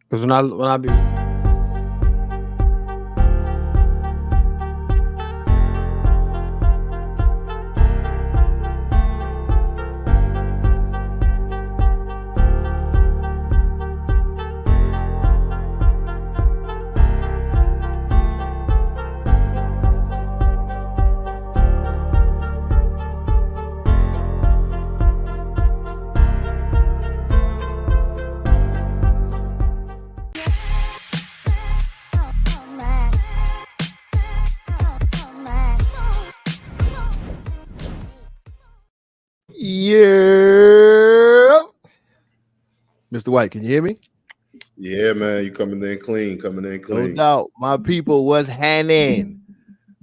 Because when I be Yeah. Mr. White, can you hear me? Yeah, man, you coming in clean. No doubt. My people, what's happening?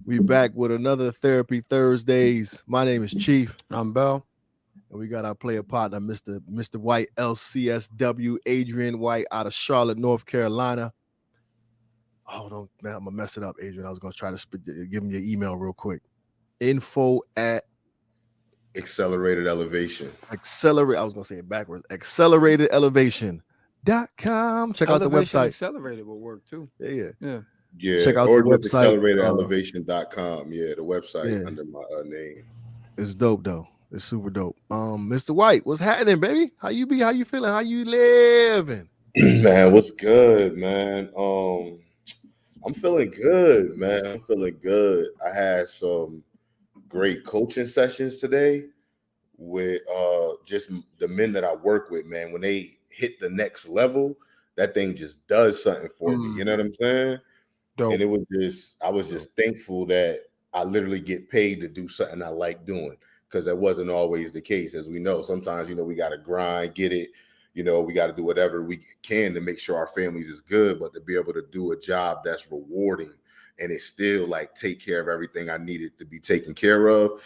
We back with another Therapy Thursdays. My name is Chief. I'm Bell. And we got our player partner, Mr. White, LCSW, Adrian White out of Charlotte, North Carolina. Oh, don't, man, I'm going to mess it up, Adrian. I was going to try to give him your email real quick. Info at Accelerated Elevation. I was going to say it backwards. AccelerateElevation.com. Check out the website. Accelerated will work too. Yeah. Check out the website. AccelerateElevation.com. Yeah, the website under my name. It's dope though. It's super dope. Mr. White, what's happening, baby? How you be? How you feeling? How you living? Man, what's good, man? I'm feeling good, man. I'm feeling good. I had some great coaching sessions today with just the men that I work with, man. When they hit the next level, that thing just does something for me. You know what I'm saying? Dope. And I was just thankful that I literally get paid to do something I like doing, because that wasn't always the case. As we know, sometimes, we got to grind, get it. We got to do whatever we can to make sure our families is good, but to be able to do a job that's rewarding and it's still like take care of everything I needed to be taken care of.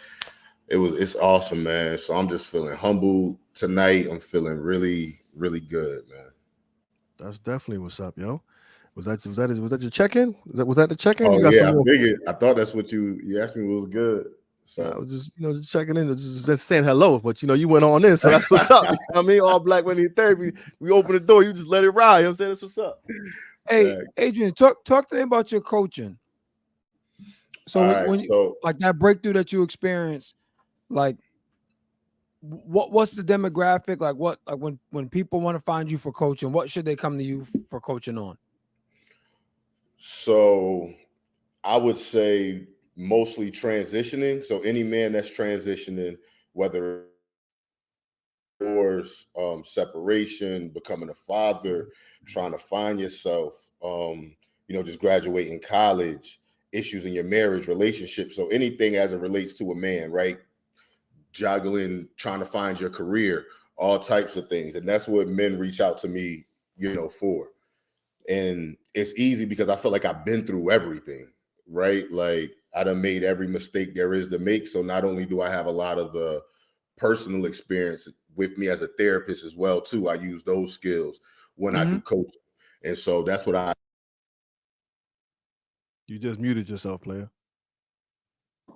It's awesome, man. So I'm just feeling humbled tonight. I'm feeling really, really good, man. That's definitely what's up, yo. Was that your check-in? Was that the check-in? Oh, I figured. I thought that's what you asked me was good. So I was just just checking in, just saying hello. But you went on in, so that's what's up. You know what I mean? All Black when in therapy, we open the door, you just let it ride. You know what I'm saying? That's what's up. Hey, Adrian, talk to me about your coaching. So when like that breakthrough that you experienced, like what's the demographic? Like when people want to find you for coaching, what should they come to you for coaching on? So I would say mostly transitioning. So any man that's transitioning, whether it's separation, becoming a father, trying to find yourself, just graduating college, issues in your marriage, relationship. So anything as it relates to a man, right? Juggling, trying to find your career, all types of things. And that's what men reach out to me, for. And it's easy because I feel like I've been through everything, right? Like I done made every mistake there is to make. So not only do I have a lot of the personal experience with me as a therapist as well, too, I use those skills when I do coaching. And so that's what You just muted yourself, player.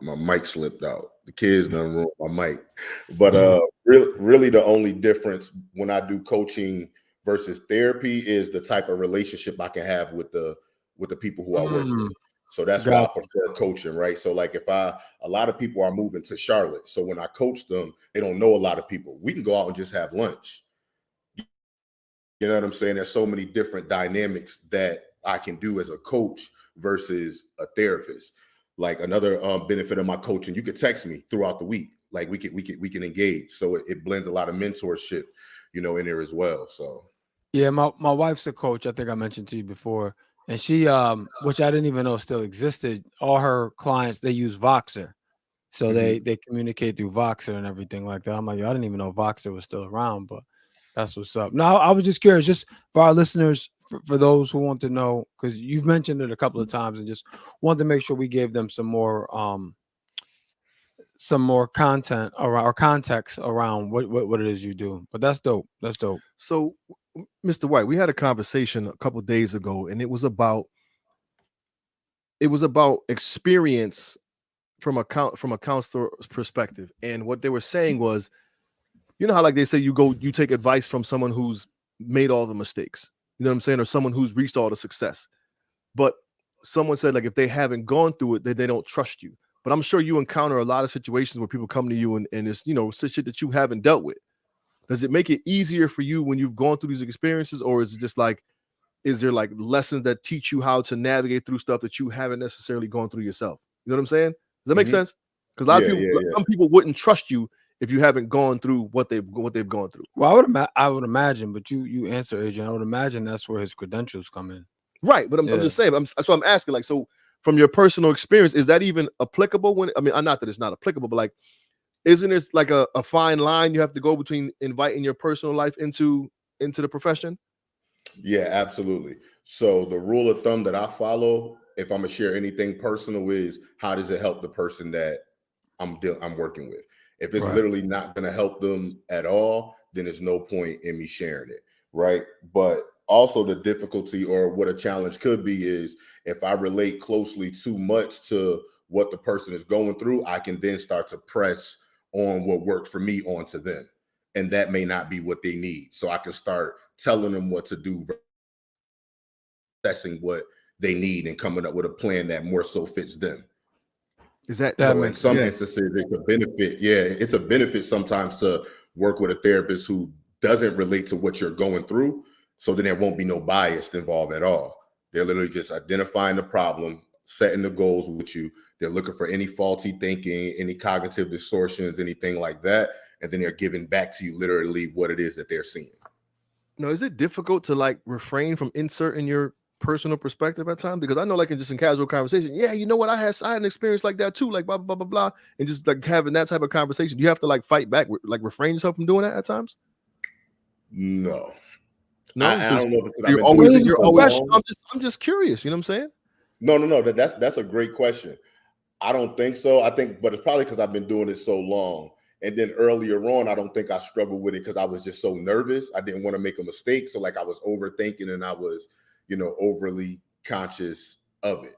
My mic slipped out. The kids done ruined my mic. But really the only difference when I do coaching versus therapy is the type of relationship I can have with the people who I work with. So that's why I prefer coaching, right? So like a lot of people are moving to Charlotte. So when I coach them, they don't know a lot of people. We can go out and just have lunch. You know what I'm saying? There's so many different dynamics that I can do as a coach versus a therapist. Like another benefit of my coaching, you could text me throughout the week. Like we can engage. So it blends a lot of mentorship, in there as well. So yeah, my wife's a coach. I think I mentioned to you before, and she which I didn't even know still existed. All her clients, they use Voxer, so they communicate through Voxer and everything like that. I'm like, I didn't even know Voxer was still around, but that's what's up. Now I was just curious, just for our listeners, for those who want to know, because you've mentioned it a couple of times, and just wanted to make sure we gave them some more content around or context around what it is you do. But that's dope. That's dope. So, Mr. White, we had a conversation a couple of days ago, and it was about experience from a counselor's perspective. And what they were saying was, how like they say you take advice from someone who's made all the mistakes. You know what I'm saying? Or someone who's reached all the success. But someone said, like, if they haven't gone through it, they don't trust you. But I'm sure you encounter a lot of situations where people come to you and it's, you know, shit that you haven't dealt with. Does it make it easier for you when you've gone through these experiences, or is it just like, is there like lessons that teach you how to navigate through stuff that you haven't necessarily gone through yourself? You know what I'm saying? Does that make sense? Because a lot of people, some people wouldn't trust you if you haven't gone through what they've gone through. Well, I would imagine, but you answer, Adrian. I would imagine that's where his credentials come in. Right, but I'm just saying. That's what I'm asking. Like, so from your personal experience, is that even applicable? When I mean, not that it's not applicable, but like, isn't it like a fine line you have to go between inviting your personal life into the profession? Yeah, absolutely. So the rule of thumb that I follow, if I'm gonna share anything personal, is how does it help the person that I'm working with? If it's literally not gonna help them at all, then there's no point in me sharing it, right? But also the difficulty or what a challenge could be is if I relate closely too much to what the person is going through, I can then start to press on what worked for me onto them. And that may not be what they need. So I can start telling them what to do, assessing what they need and coming up with a plan that more so fits them. Is that so in some instances it's a benefit? Yeah, it's a benefit sometimes to work with a therapist who doesn't relate to what you're going through. So then there won't be no bias involved at all. They're literally just identifying the problem, setting the goals with you. They're looking for any faulty thinking, any cognitive distortions, anything like that. And then they're giving back to you literally what it is that they're seeing. Now, is it difficult to like refrain from inserting your personal perspective at times? Because I know, like, in casual conversation, yeah, you know what, I had an experience like that too, like blah blah blah blah, and just like having that type of conversation, do you have to like fight back, like refrain yourself from doing that at times? No, I don't know if you're always. I'm just curious. You know what I'm saying? No. That's a great question. I don't think so. I think, but it's probably because I've been doing it so long. And then earlier on, I don't think I struggled with it because I was just so nervous. I didn't want to make a mistake. So like I was overthinking and I was, overly conscious of it.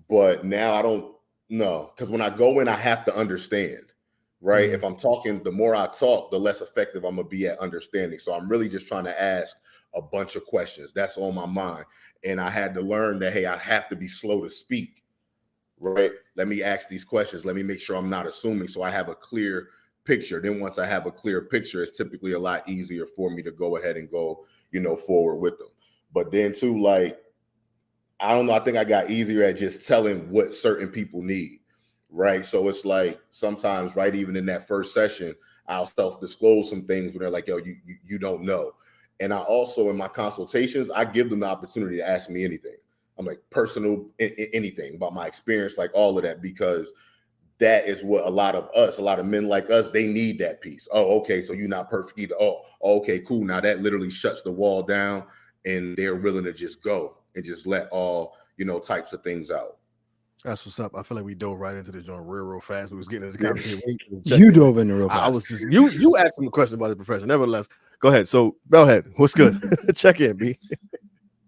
But now I don't know, because when I go in, I have to understand, right? If I'm talking, the more I talk, the less effective I'm going to be at understanding. So I'm really just trying to ask a bunch of questions. That's on my mind. And I had to learn that, hey, I have to be slow to speak, right? Let me ask these questions. Let me make sure I'm not assuming, so I have a clear picture. Then once I have a clear picture, it's typically a lot easier for me to go ahead and go, forward with them. But then too, like, I don't know, I think I got easier at just telling what certain people need, right? So it's like sometimes, right, even in that first session, I'll self-disclose some things when they're like, yo, you don't know. And I also, in my consultations, I give them the opportunity to ask me anything. I'm like, personal, anything about my experience, like all of that, because that is what a lot of men like us, they need that piece. Oh, okay, so you're not perfect either. Oh, okay, cool. Now that literally shuts the wall down and they're willing to just go and just let all, types of things out. That's what's up. I feel like we dove right into this joint real fast. We was getting into the conversation. You dove in real fast. I was just you asked him a question about his profession. Nevertheless, go ahead. So Bellhead, what's good? Check in, B.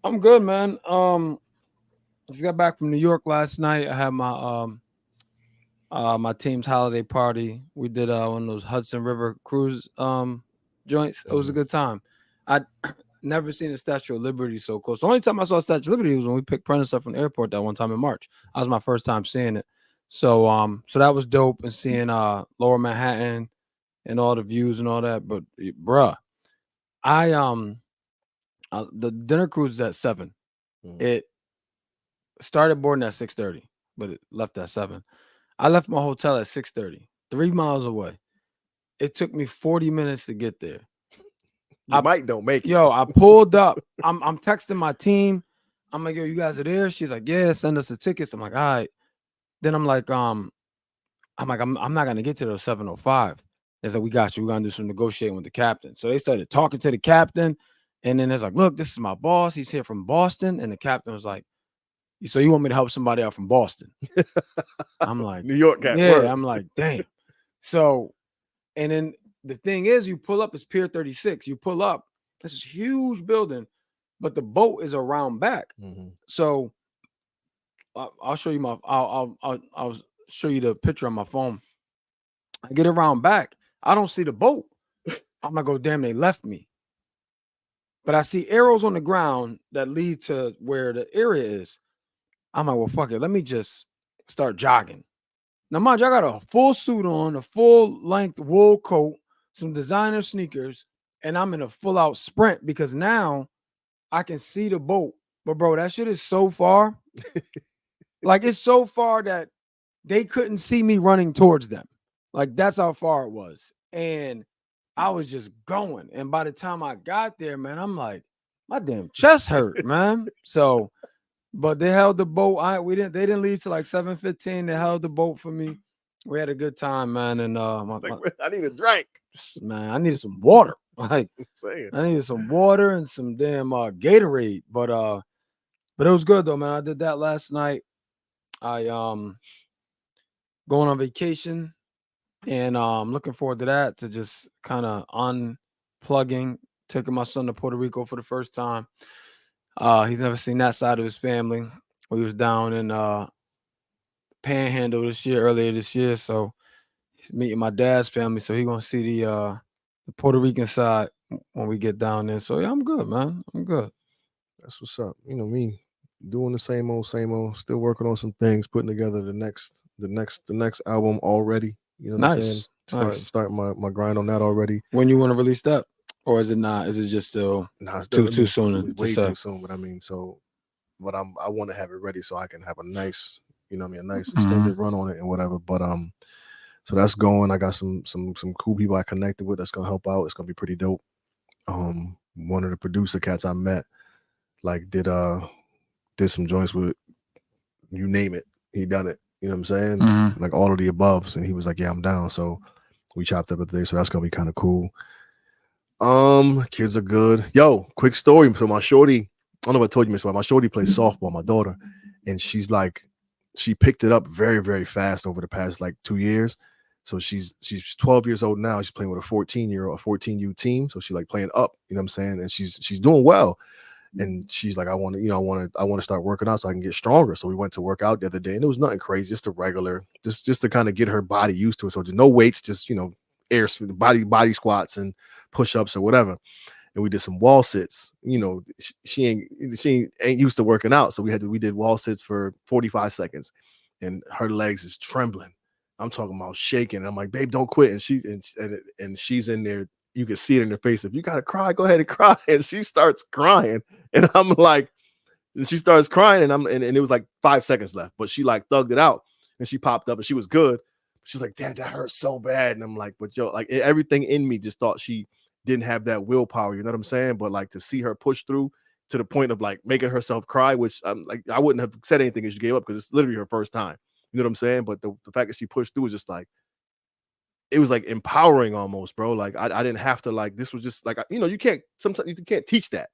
I'm good, man. Just got back from New York last night. I had my my team's holiday party. We did one of those Hudson River cruise joints. It was a good time. I'd never seen the Statue of Liberty so close. The only time I saw Statue of Liberty was when we picked Prentice up from the airport that one time in March. That was my first time seeing it. So so that was dope, and seeing Lower Manhattan and all the views and all that. But bruh, the dinner cruise is at 7. It started boarding at 6:30, but it left at 7. I left my hotel at 6:30, 3 miles away. It took me 40 minutes to get there. Don't make it. Yo, I pulled up. I'm texting my team. I'm like, yo, you guys are there? She's like, yeah, send us the tickets. I'm like, all right. Then I'm like, I'm not gonna get to those 7:05. It's like, we got you. We're gonna do some negotiating with the captain. So they started talking to the captain, and then it's like, look, this is my boss. He's here from Boston. And the captain was like, so you want me to help somebody out from Boston? I'm like, New York cat. Yeah, word. I'm like, damn. So, and then the thing is, you pull up, it's Pier 36. You pull up, this is huge building, but the boat is around back. So I'll show you I'll show you the picture on my phone. I get around back, I don't see the boat. I'm like, oh damn, they left me. but I see arrows on the ground that lead to where the area is. I'm like, well, fuck it. Let me just start jogging. Now, mind you, I got a full suit on, a full length wool coat, some designer sneakers, and I'm in a full out sprint because now I can see the boat. But bro, that shit is so far. Like it's so far that they couldn't see me running towards them. Like that's how far it was. And I was just going. And by the time I got there, man, I'm like, my damn chest hurt, man. So, but they held the boat. They didn't leave till like 7:15. They held the boat for me. We had a good time, man. And I need a drink. Man, I needed some water. Like I'm saying. I needed some water and some damn Gatorade. But it was good though, man. I did that last night. I going on vacation, and looking forward to that, to just kind of unplugging, taking my son to Puerto Rico for the first time. He's never seen that side of his family. We was down in Panhandle earlier this year, so he's meeting my dad's family, so he's gonna see the Puerto Rican side when we get down there. So yeah, I'm good, man. I'm good. That's what's up. You know me, doing the same old, still working on some things, putting together the next album already. You know what I'm saying? Starting my grind on that already. When you want to release that? Or is it not? Is it just still too soon? Way too soon. But I mean, but I want to have it ready so I can have a nice, a nice extended run on it and whatever. But so that's going. I got some cool people I connected with that's gonna help out. It's gonna be pretty dope. One of the producer cats I met, like did some joints with, you name it, he done it. You know what I'm saying? Like all of the aboves, and he was like, "Yeah, I'm down." So we chopped up today. So that's gonna be kind of cool. Kids are good. Yo, quick story. So my shorty, I don't know if I told you, Miss. My shorty plays softball, my daughter, and she picked it up very, very fast over the past like 2 years. So she's 12 years old now. She's playing with a 14U team. So she's like playing up, you know what I'm saying? And she's doing well. And she's like, I want to start working out so I can get stronger. So we went to work out the other day, and it was nothing crazy, just a regular, just to kind of get her body used to it. So there's no weights, just air body squats and push-ups or whatever. And we did some wall sits. She ain't used to working out, so we did wall sits for 45 seconds, and her legs is trembling. I'm talking about shaking. I'm like, babe, don't quit. And she's in there. You can see it in her face. If you gotta cry, go ahead and cry. And she starts crying, and I'm like, she starts crying, and it was like 5 seconds left, but she like thugged it out, and she popped up, and she was good. She was like, Dad, that hurts so bad. And I'm like, but yo, like everything in me just thought she didn't have that willpower. You know what I'm saying? But like to see her push through to the point of like making herself cry, which I'm like, I wouldn't have said anything if she gave up because it's literally her first time. You know what I'm saying? But the fact that she pushed through was just like, it was like empowering almost, bro. Like I didn't have to, like, this was just like, you can't teach that.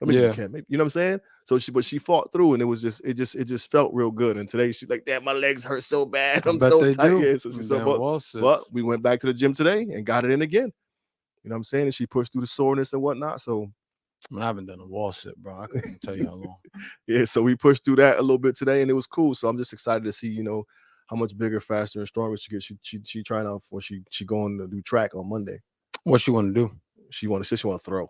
I mean, you can, maybe, you know what I'm saying? So she fought through, and it just felt real good. And today she's like, Damn, my legs hurt so bad. I'm so tight. Yeah, so she said, but we went back to the gym today and got it in again. You know what I'm saying? And she pushed through the soreness and whatnot. So I haven't done a wall sit, bro. I couldn't tell you how long. Yeah, so we pushed through that a little bit today, and it was cool. So I'm just excited to see, how much bigger, faster, and stronger she gets. She trying out for she going to do track on Monday. What she want to do? She want to throw.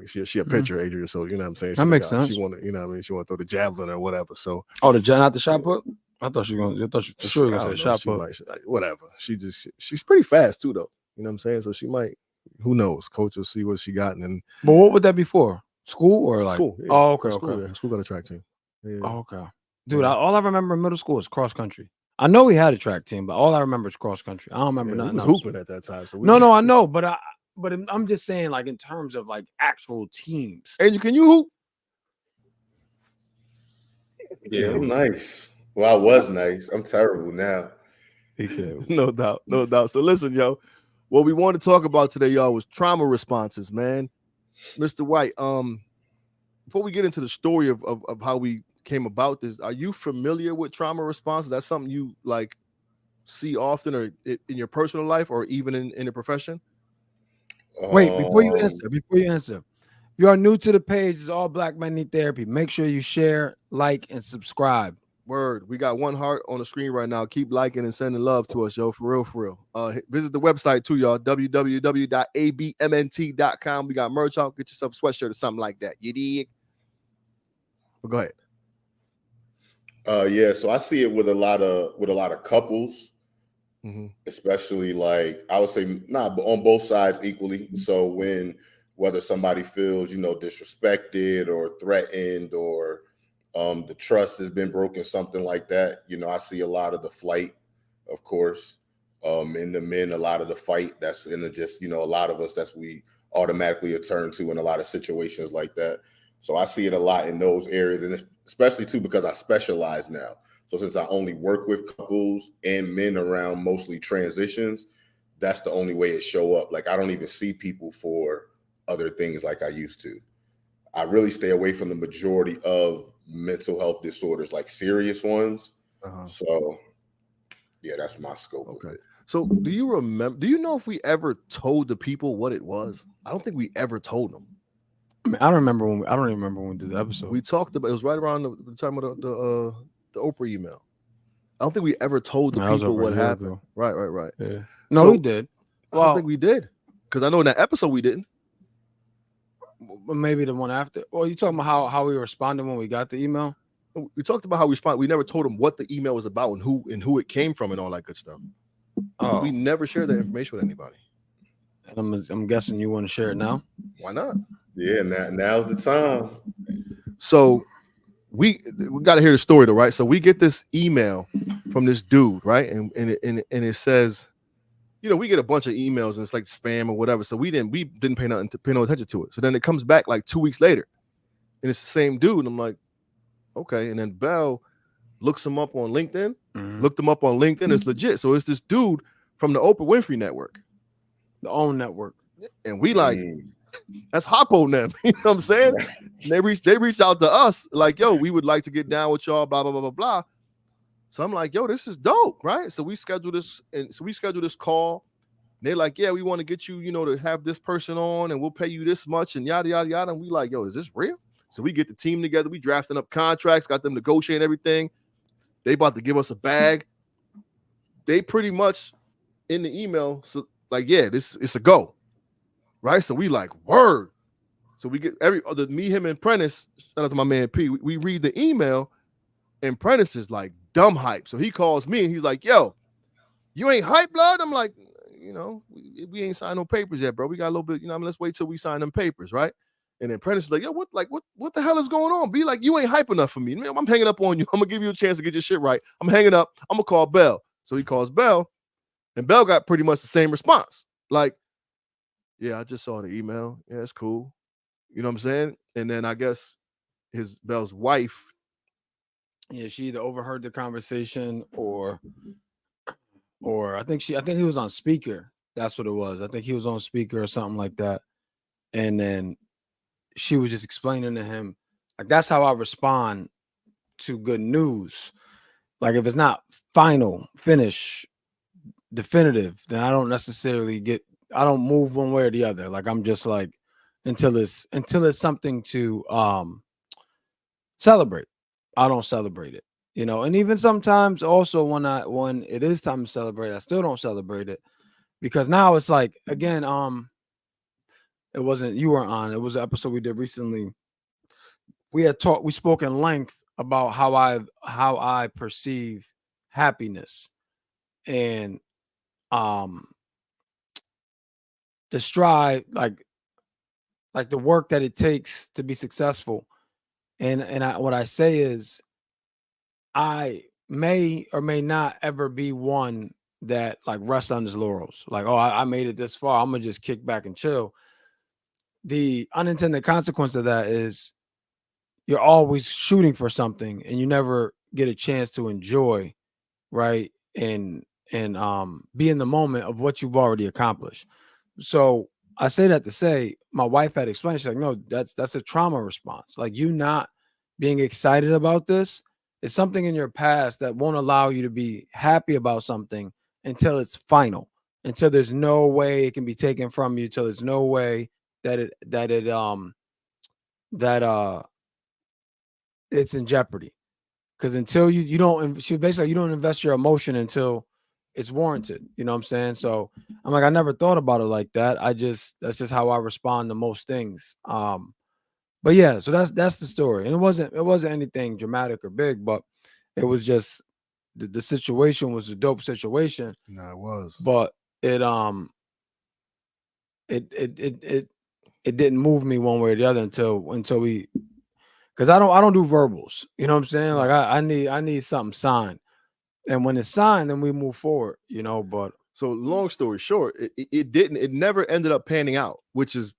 She a pitcher, Adrian. So you know what I'm saying. That makes sense. She want to, she want to throw the javelin or whatever. So not the shot put. I thought she for sure gonna say shot put. Whatever. She's pretty fast too, though. You know what I'm saying. So she might. Who knows? Coach will see what she got, and then. But what would that be for? School or like? School. Yeah. Oh, okay, school, okay. Yeah. School got a track team. Yeah. Oh, okay. Dude, all I remember in middle school is cross country. I know we had a track team, but all I remember is cross country. I don't remember nothing. We was hooping at that time. So no, I know, but I'm just saying, like, in terms of like actual teams. Hey, can you hoop? Yeah, I'm nice. Well, I was nice. I'm terrible now. No doubt. So listen, yo, what we want to talk about today, y'all, was trauma responses, man. Mr. White, before we get into the story of how we came about this, are you familiar with trauma responses? That's something you like see often, or in your personal life, or even in the profession? Wait, before you answer, if you are new to the page, it's All Black Men Need Therapy. Make sure you share, like, and subscribe. Word. We got one heart on the screen right now. Keep liking and sending love to us, yo. For real, for real. Visit the website too, y'all. www.abmnt.com. We got merch out. Get yourself a sweatshirt or something like that. You dig? Well, go ahead. Yeah, so I see it with a lot of couples, especially like I would say but on both sides equally. So whether somebody feels disrespected or threatened or the trust has been broken, something like that, I see a lot of the flight, of course, in the men, a lot of the fight that's in the just a lot of us that's we automatically turn to in a lot of situations like that. So I see it a lot in those areas, and especially too because I specialize now. So since I only work with couples and men around mostly transitions, that's the only way it show up. Like I don't even see people for other things like I used to. I really stay away from the majority of mental health disorders, like serious ones. So yeah, that's my scope of it. So do you know if we ever told the people what it was? I don't think we ever told them. I don't remember when. I don't even remember when we did the episode. We talked about it was right around the time of the Oprah email. I don't think we ever told the people what happened. Right. Yeah. No, we did. I don't think we did, because I know in that episode we didn't. Maybe the one after. Well, you talking about how we responded when we got the email? We talked about how we responded. We never told them what the email was about and who it came from and all that good stuff. Oh. We never shared that information with anybody. And I'm guessing you want to share it now? Why not? Yeah, now's the time. So we got to hear the story though, right? So we get this email from this dude, right? And it says, we get a bunch of emails and it's like spam or whatever. So we didn't pay no attention to it. So then it comes back like 2 weeks later, and it's the same dude. And I'm like, okay. And then Bell looks him up on LinkedIn. Looked him up on LinkedIn. It's legit. So it's this dude from the Oprah Winfrey Network, the OWN network. And we like, that's hop on them. You know what I'm saying? And they reached out to us like, yo, we would like to get down with y'all, blah, blah, blah, blah, blah. So I'm like, yo, this is dope, right? So we schedule this, call. And they're like, yeah, we want to get you, to have this person on, and we'll pay you this much, and yada, yada, yada. And we like, yo, is this real? So we get the team together. We drafting up contracts, got them negotiating everything. They about to give us a bag. They pretty much in the email, so like, yeah, it's a go, right? So we like, word. So we get me, him, and Prentice. Shout out to my man P. We read the email, and Prentice is like dumb hype. So he calls me and he's like, yo, you ain't hype, blood? I'm like, we ain't signed no papers yet, bro. We got a little bit, let's wait till we sign them papers, right? And then Prentice is like, yo, what the hell is going on? Be like, you ain't hype enough for me. Man, I'm hanging up on you. I'm gonna give you a chance to get your shit right. I'm hanging up. I'm gonna call Bell. So he calls Bell, and Bell got pretty much the same response. Like, yeah, I just saw the email. Yeah, it's cool. You know what I'm saying? And then I guess Bell's wife. Yeah, she either overheard the conversation or I think he was on speaker. That's what it was. I think he was on speaker or something like that. And then she was just explaining to him, like, that's how I respond to good news. Like, if it's not final, finish, definitive, then I don't move one way or the other. Like, I'm just like, until it's something to celebrate, I don't celebrate it. And even sometimes also when it is time to celebrate, I still don't celebrate it, because now it's like, again, it wasn't, you weren't on, it was an episode we did recently. We spoke in length about how I perceive happiness and the strive, like the work that it takes to be successful. And what I say is, I may or may not ever be one that like rests on his laurels. Like, oh, I made it this far, I'm gonna just kick back and chill. The unintended consequence of that is you're always shooting for something and you never get a chance to enjoy, right? And be in the moment of what you've already accomplished. So I say that to say, my wife had explained, she's like, no, that's a trauma response. Like, you not being excited about this is something in your past that won't allow you to be happy about something until it's final, until there's no way it can be taken from you, till there's no way that it's in jeopardy. because until you don't, she basically you don't invest your emotion until it's warranted. You know what I'm saying? So I'm like, I never thought about it like that. That's just how I respond to most things. But yeah, so that's the story, and it wasn't anything dramatic or big, but it was just the situation was a dope situation. No, it was. But it it didn't move me one way or the other until we, because I don't do verbals. You know what I'm saying? Like I need something signed, and when it's signed, then we move forward. You know, but so long story short, it never ended up panning out, which is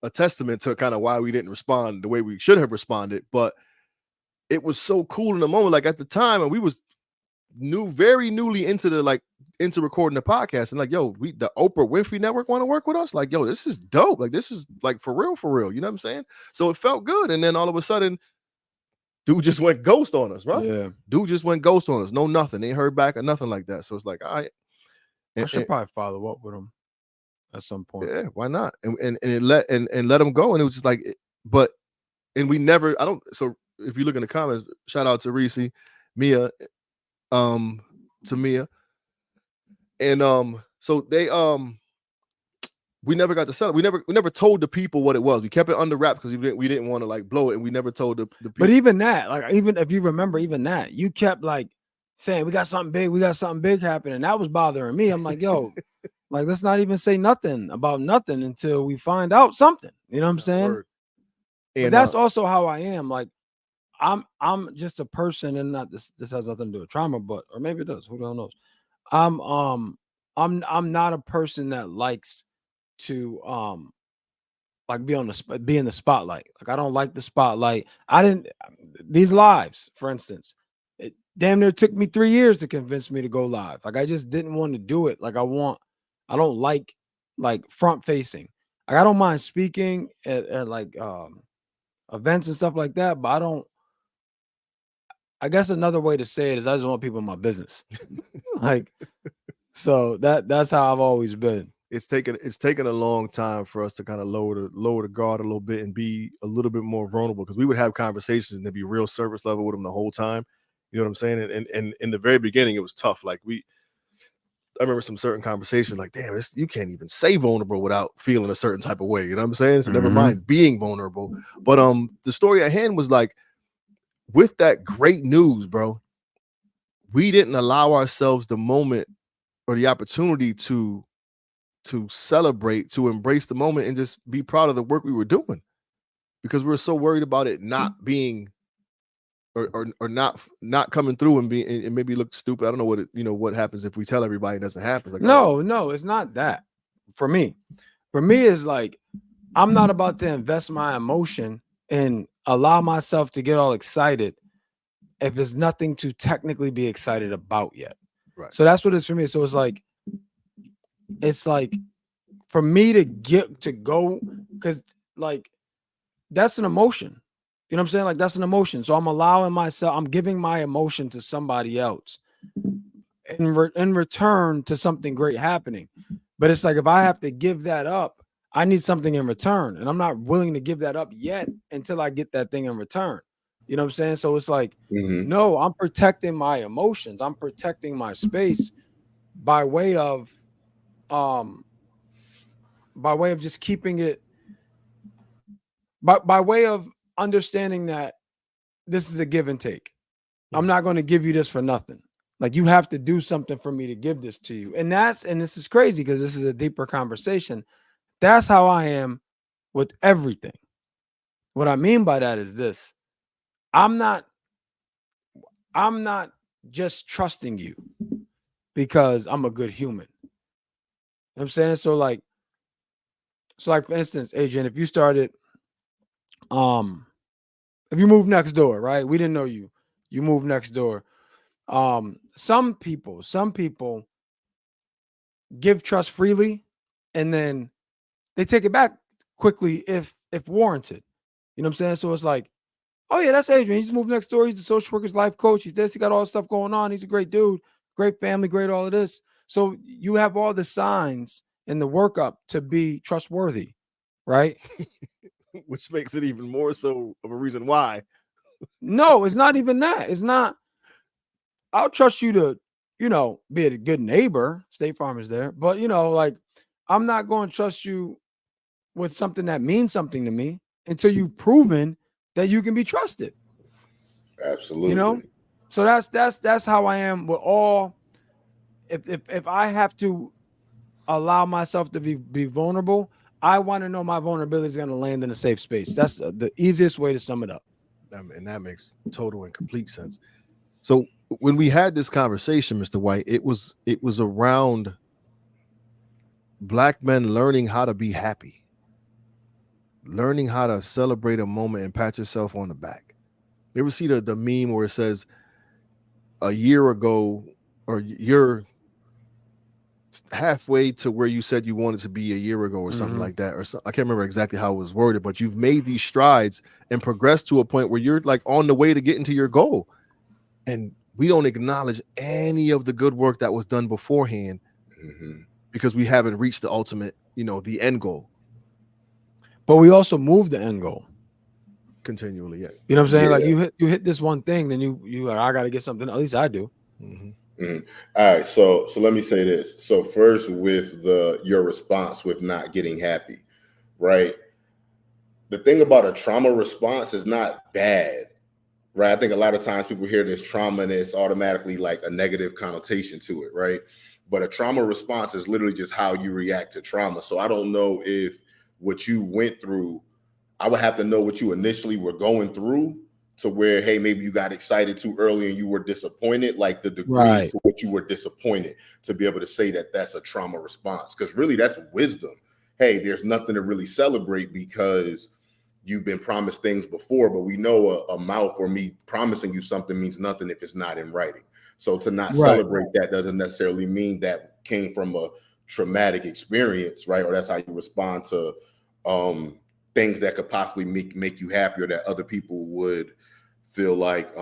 a testament to kind of why we didn't respond the way we should have responded. But it was so cool in the moment, like at the time, and we was very newly into recording the podcast, and like, yo, the Oprah Winfrey Network want to work with us. Like, yo, this is dope. Like, this is like for real. You know what I'm saying? So it felt good, and then all of a sudden, dude just went ghost on us, right? Yeah, dude just went ghost on us. No, nothing. Ain't heard back or nothing like that. So it's like, all right, I should probably follow up with him at some point. Yeah, why not? And let him go. And it was just like, and we never. I don't. So if you look in the comments, shout out to Reese, Mia, to Mia, and so they we never got to sell it. We never told the people what it was. We kept it under wraps because we didn't want to like blow it, and we never told the people. But even that, like, even if you remember, even that, you kept like saying we got something big happening. That was bothering me. I'm like, yo, like, let's not even say nothing about nothing until we find out something. You know what I'm saying? And but that's also how I am. Like, I'm just a person, and not this has nothing to do with trauma, but or maybe it does. Who the hell knows? I'm not a person that likes to like be in the spotlight. Like, I don't like the spotlight. These lives, for instance, it damn near took me 3 years to convince me to go live. Like, I just didn't want to do it. Like, I don't like front facing. Like, I don't mind speaking at like events and stuff like that, but I guess another way to say it is I just want people in my business. Like, so that's how I've always been. It's taken a long time for us to kind of lower the guard a little bit and be a little bit more vulnerable, because we would have conversations and they'd be real service level with them the whole time. You know what I'm saying? And in the very beginning, it was tough. Like, I remember some certain conversations like, damn, you can't even say vulnerable without feeling a certain type of way. You know what I'm saying? So never mind being vulnerable. But the story at hand was like, with that great news, bro, we didn't allow ourselves the moment or the opportunity to celebrate, to embrace the moment and just be proud of the work we were doing, because we were so worried about it not being or not coming through and being, and maybe look stupid. I don't know what happens if we tell everybody it doesn't happen. Like, no, it's not that. For me, it's like, I'm not about to invest my emotion and allow myself to get all excited if there's nothing to technically be excited about yet. Right. So that's what it's for me. So it's like for me to go, because like that's an emotion. You know what I'm saying? Like, that's an emotion. So I'm giving my emotion to somebody else in return to something great happening. But it's like, if I have to give that up, I need something in return. And I'm not willing to give that up yet until I get that thing in return. You know what I'm saying? So it's like, no, I'm protecting my emotions. I'm protecting my space by way of just keeping it, by way of understanding that this is a give and take. I'm not going to give you this for nothing. Like, you have to do something for me to give this to you. And this is crazy, because this is a deeper conversation. That's how I am with everything. What I mean by that is this: I'm not just trusting you because I'm a good human. You know what I'm saying? So like, for instance, Adrian, if you started, if you moved next door, right? We didn't know you. You moved next door. Some people give trust freely, and then they take it back quickly if warranted. You know what I'm saying? So it's like, oh yeah, that's Adrian. He's moved next door. He's a social worker's life coach. He's this. He got all this stuff going on. He's a great dude, great family, great all of this. So you have all the signs and the workup to be trustworthy, right? Which makes it even more so of a reason why No, it's not even that. It's not. I'll trust you to, be a good neighbor. State Farm is there, but like, I'm not going to trust you with something that means something to me until you've proven that you can be trusted. Absolutely. So that's how I am with all. If I have to allow myself to be vulnerable, I want to know my vulnerability is going to land in a safe space. That's the easiest way to sum it up. And that makes total and complete sense. So when we had this conversation, Mr. White, it was around Black men learning how to be happy, learning how to celebrate a moment and pat yourself on the back. You ever see the meme where it says a year ago, or you're halfway to where you said you wanted to be a year ago, or something like that, or I can't remember exactly how it was worded, but you've made these strides and progressed to a point where you're like on the way to getting to your goal. And we don't acknowledge any of the good work that was done beforehand because we haven't reached the ultimate, the end goal. But we also move the end goal Continually, yeah. You know what I'm saying? Like you hit this one thing, then you I got to get something. At least I do. All right, so let me say this. So first, with your response with not getting happy, right? The thing about a trauma response is not bad, right? I think a lot of times people hear this trauma and it's automatically like a negative connotation to it, right? But a trauma response is literally just how you react to trauma. So I don't know if what you went through, I would have to know what you initially were going through to where, hey, maybe you got excited too early and you were disappointed, like the degree to which you were disappointed, to be able to say that that's a trauma response. Because really that's wisdom. Hey, there's nothing to really celebrate because you've been promised things before, but we know a mouth or me promising you something means nothing if it's not in writing. So to not celebrate that doesn't necessarily mean that came from a traumatic experience, right? Or that's how you respond to things that could possibly make you happier, that other people would feel like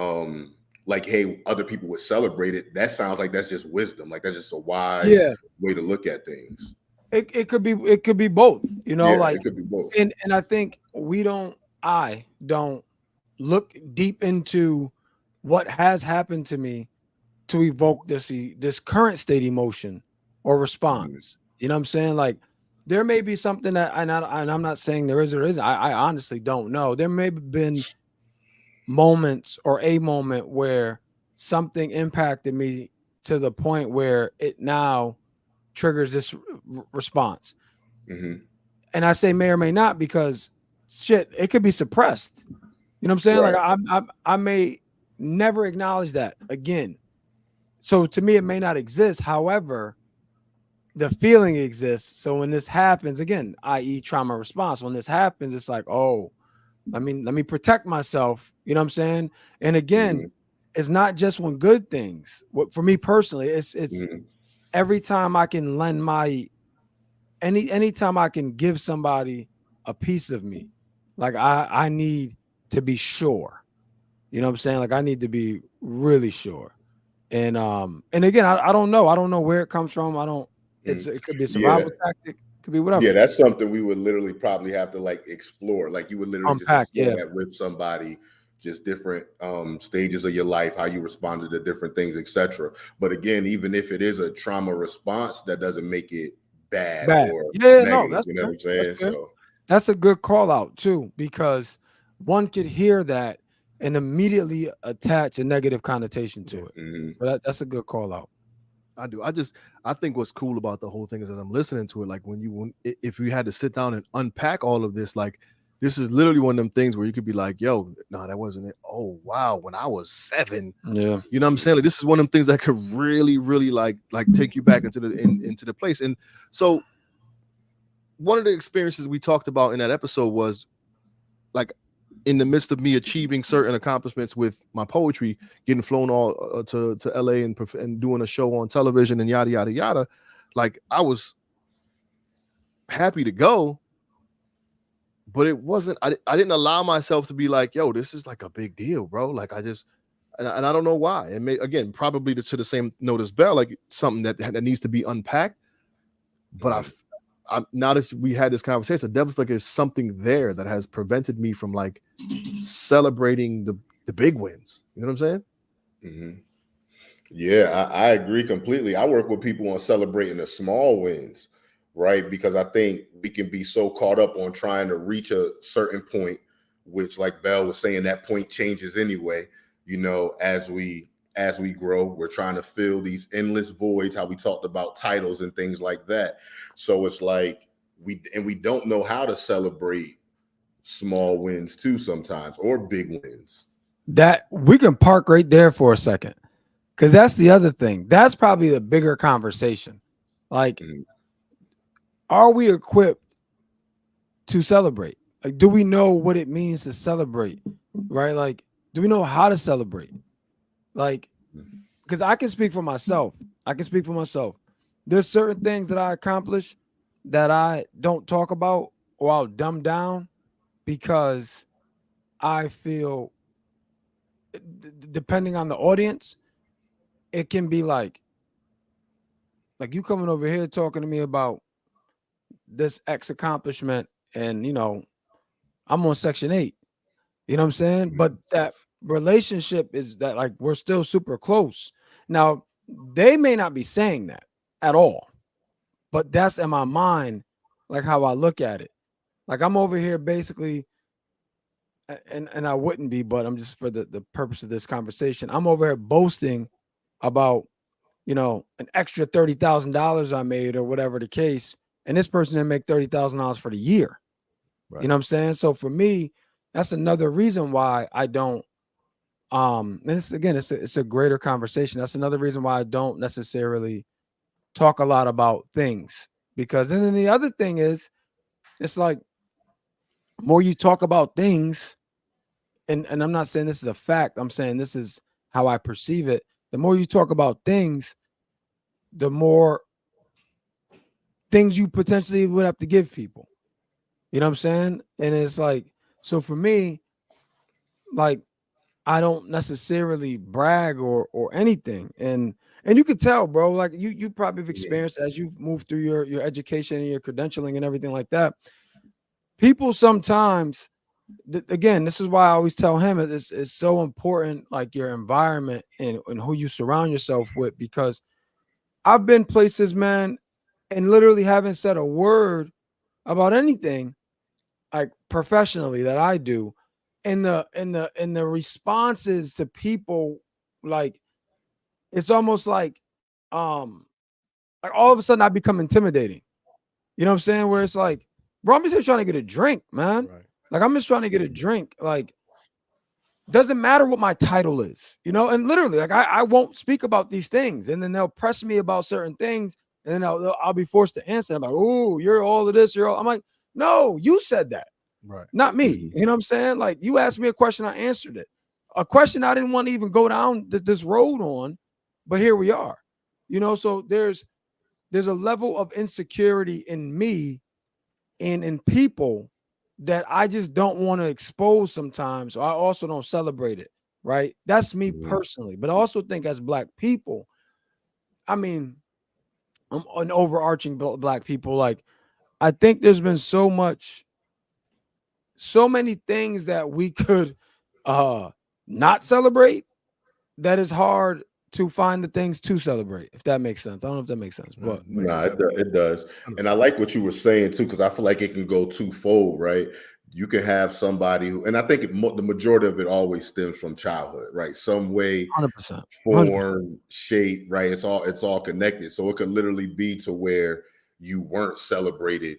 hey, other people would celebrate it. That sounds like that's just wisdom. Like that's just a wise way to look at things. It could be both, like it could be both. And I think I don't look deep into what has happened to me to evoke this current state emotion or response. You know what I'm saying? Like there may be something that, and I'm not saying there is or isn't. I honestly don't know. There may have been moments or a moment where something impacted me to the point where it now triggers this response. And I say may or may not because it could be suppressed. You know what I'm saying? Like I may never acknowledge that again. So to me, it may not exist. However, the feeling exists. So when this happens again, i.e. trauma response, when this happens, it's like, oh, let me protect myself. You know what I'm saying? And again, it's not just when good things. For me personally, it's every time I can lend anytime I can give somebody a piece of me, like I need to be sure. You know what I'm saying? Like I need to be really sure. And again, I don't know. I don't know where it comes from. It could be a survival tactic. It could be whatever. Yeah, that's something we would literally probably have to like explore. Like you would literally Unpack, just explore that with somebody, just different stages of your life, how you responded to different things, etc. But again, even if it is a trauma response, that doesn't make it bad. Or negative, no, that's you know what I'm saying? So that's a good call out too, because one could hear that and immediately attach a negative connotation to it. So that's a good call out. I do. I think what's cool about the whole thing is as I'm listening to it, like if we had to sit down and unpack all of this, like this is literally one of them things where you could be like, yo, no, that wasn't it. Oh, wow. When I was 7, you know what I'm saying? Like, this is one of them things that could really, really like take you back into the place. And so one of the experiences we talked about in that episode was like in the midst of me achieving certain accomplishments with my poetry, getting flown all to LA and doing a show on television and yada, yada, yada. Like I was happy to go, but it wasn't, I didn't allow myself to be like, yo, this is like a big deal, bro. Like I just, and I don't know why. And again, probably to the same note as Bell, like something that needs to be unpacked. But now that we had this conversation, I definitely feel like there's something there that has prevented me from like celebrating the the big wins. You know what I'm saying? Mm-hmm. Yeah, I agree completely. I work with people on celebrating the small wins, right? Because I think we can be so caught up on trying to reach a certain point, which, like Bell was saying, that point changes anyway. You know, as we grow, we're trying to fill these endless voids, how we talked about titles and things like that. So it's like we don't know how to celebrate small wins too sometimes, or big wins. That we can park right there for a second. Because that's the other thing. That's probably the bigger conversation. Like, Mhm. are we equipped to celebrate? Like, do we know what it means to celebrate? Right? Like, do we know how to celebrate? Like, because I can speak for myself. There's certain things that I accomplish that I don't talk about or I'll dumb down because I feel, depending on the audience, it can be like you coming over here talking to me about this X accomplishment, and I'm on Section 8. You know what I'm saying? But that relationship is that, like, we're still super close. Now, they may not be saying that at all, but that's in my mind, like how I look at it. Like, I'm over here basically, and I wouldn't be, but I'm just for the purpose of this conversation, I'm over here boasting about, an extra $30,000 I made or whatever the case. And this person didn't make $30,000 for the year. Right. You know what I'm saying? So for me, that's another reason why I don't, and it's a greater conversation. That's another reason why I don't necessarily talk a lot about things, because then the other thing is, it's like, more you talk about things, and I'm not saying this is a fact, I'm saying this is how I perceive it. The more you talk about things, the more things you potentially would have to give people. You know what I'm saying? And it's like, so for me, like, I don't necessarily brag or anything. And you could tell, bro, like you probably have experienced as you move through your education and your credentialing and everything like that. People sometimes, again, this is why I always tell him it's so important, like your environment and who you surround yourself with, because I've been places, man, and literally haven't said a word about anything, like professionally, that I do. And the responses to people, like, it's almost like all of a sudden I become intimidating. You know what I'm saying? Where it's like, bro, I'm just here trying to get a drink, man. Right. Like, I'm just trying to get a drink. Like, doesn't matter what my title is, and literally, like, I won't speak about these things, and then they'll press me about certain things, and then I'll be forced to answer. I'm like, oh, you're all of this, I'm like, no, you said that, Right. not me. You know what I'm saying? Like, you asked me a question, I answered it. A question I didn't want to even go down this road on, but here we are. So there's a level of insecurity in me and in people that I just don't want to expose sometimes. So I also don't celebrate it, right? That's me personally. But I also think, as Black people, I mean, I'm an overarching Black people, like, I think there's been so many things that we could not celebrate, that is hard to find the things to celebrate, if that makes sense. I don't know if that makes sense, but No, it does. And I like what you were saying too, because I feel like it can go twofold, right? You can have somebody who, and I think the majority of it always stems from childhood, right? Some way, 100%, 100%. form, shape, right? It's all connected. So it could literally be to where you weren't celebrated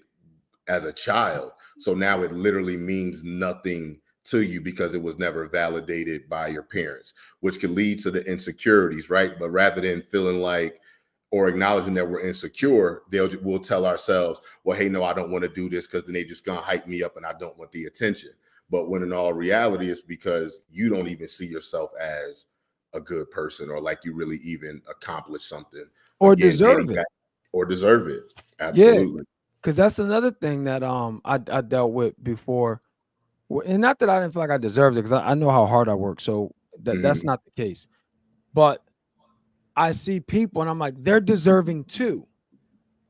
as a child. So now it literally means nothing to you because it was never validated by your parents, which could lead to the insecurities, right? But rather than feeling like, or acknowledging that we're insecure, we'll tell ourselves, well, hey, no, I don't want to do this because then they just gonna hype me up and I don't want the attention. But when in all reality, it's because you don't even see yourself as a good person, or like you really even accomplish something, or deserve it. Or deserve it. Absolutely. Because that's another thing that I dealt with before. And not that I didn't feel like I deserved it, because I know how hard I work. So that's not the case. But I see people and I'm like, they're deserving too.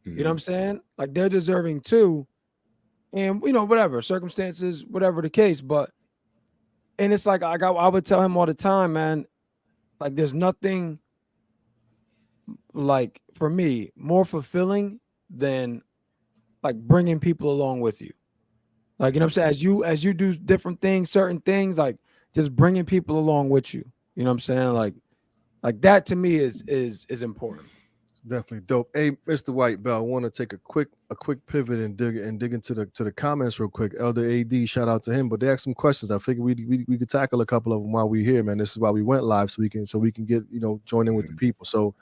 You know what I'm saying? Like, they're deserving too. And, whatever circumstances, whatever the case. But and it's like I would tell him all the time, man, like there's nothing like for me more fulfilling than like bringing people along with you. Like, you know what I'm saying? As you do different things, certain things, like just bringing people along with you. You know what I'm saying? Like that to me is important. Definitely dope. Hey, Mr. White Bell, I want to take a quick pivot and dig into the comments real quick. Elder AD, shout out to him. But they asked some questions. I figured we could tackle a couple of them while we're here, man. This is why we went live, so we can get, join in with the people. So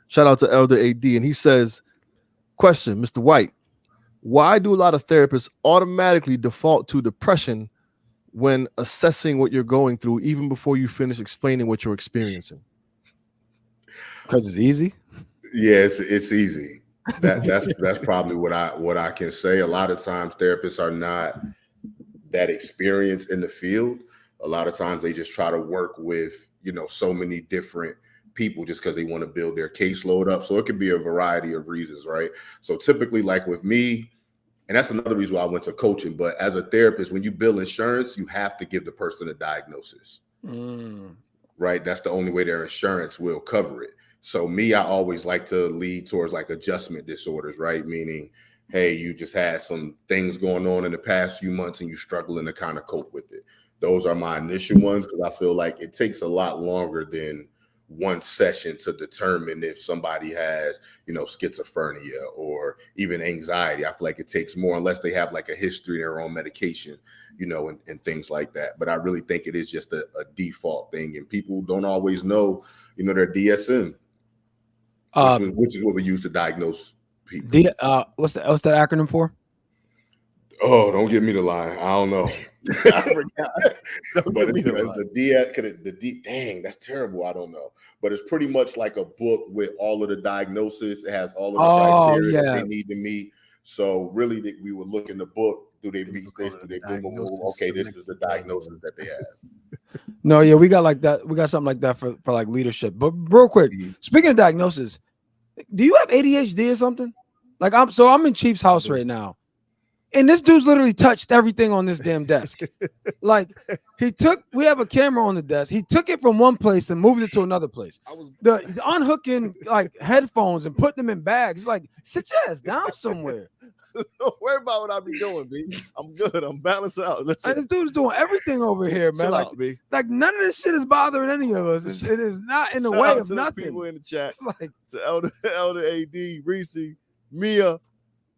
shout out to Elder AD. And he says, question, Mr. White, why do a lot of therapists automatically default to depression when assessing what you're going through, even before you finish explaining what you're experiencing? Because it's easy. Yeah, it's easy. That's probably what I can say. A lot of times therapists are not that experienced in the field. A lot of times they just try to work with, so many different people just because they want to build their caseload up. So it could be a variety of reasons, right? So typically, like with me, and that's another reason why I went to coaching, but as a therapist, when you bill insurance, you have to give the person a diagnosis, right? That's the only way their insurance will cover it. So me, I always like to lead towards like adjustment disorders, right? Meaning, hey, you just had some things going on in the past few months and you're struggling to kind of cope with it. Those are my initial ones because I feel like it takes a lot longer than one session to determine if somebody has, schizophrenia or even anxiety. I feel like it takes more unless they have like a history, their own medication, and things like that. But I really think it is just a default thing. And people don't always know, their DSM. Which is what we use to diagnose people. What's the acronym for? Oh, don't get me to lie. I don't know. I forgot. But it's the D. Dang, that's terrible. I don't know. But it's pretty much like a book with all of the diagnosis. It has all of the criteria that they need to meet. So really, we would look in the book. Do they meet this? Do they boom, boom, boom? Okay, this is the diagnosis that they have. No, yeah, we got like that. We got something like that for like leadership. But real quick, speaking of diagnosis, do you have ADHD or something? Like I'm in Chief's house right now, and this dude's literally touched everything on this damn desk. Like we have a camera on the desk. He took it from one place and moved it to another place. The unhooking like headphones and putting them in bags. It's like, sit your ass down somewhere. Don't worry about what I be doing, B. I'm good. I'm balanced out. Listen. This dude's doing everything over here, man. Chill like, out, B. Like none of this shit is bothering any of us. It is not in the way of nothing. People in the chat, it's like to Elder AD, Reese, Mia,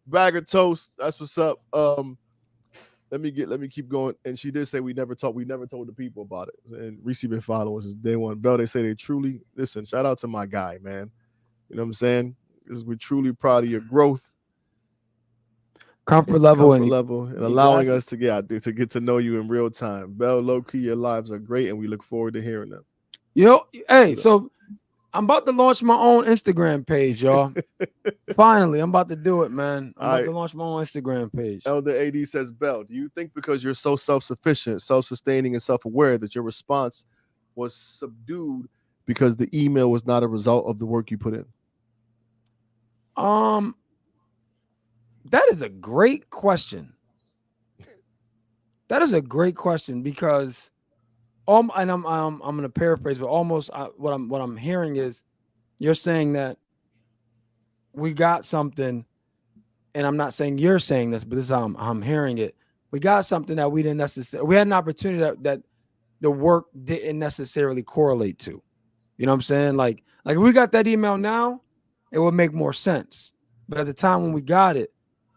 Bag of Toast. That's what's up. Let me keep going. And she did say we never told the people about it. And Reese been following us since day one. Bell, they say they truly listen. Shout out to my guy, man. You know what I'm saying? We're truly proud of your growth. Comfort level and allowing us to get to know you in real time. Bell, low key, your lives are great, and we look forward to hearing them. Hey, so I'm about to launch my own Instagram page, y'all. Finally, I'm about to do it, man. I'm about to launch my own Instagram page. Elder AD says, Bell, do you think because you're so self-sufficient, self-sustaining, and self-aware that your response was subdued because the email was not a result of the work you put in? That is a great question. That is a great question because, and I'm going to paraphrase, but almost what I'm hearing is you're saying that we got something, and I'm not saying you're saying this, but this is how I'm hearing it. We got something that we didn't necessarily. We had an opportunity that the work didn't necessarily correlate to. You know what I'm saying? Like if we got that email now, it would make more sense. But at the time when we got it,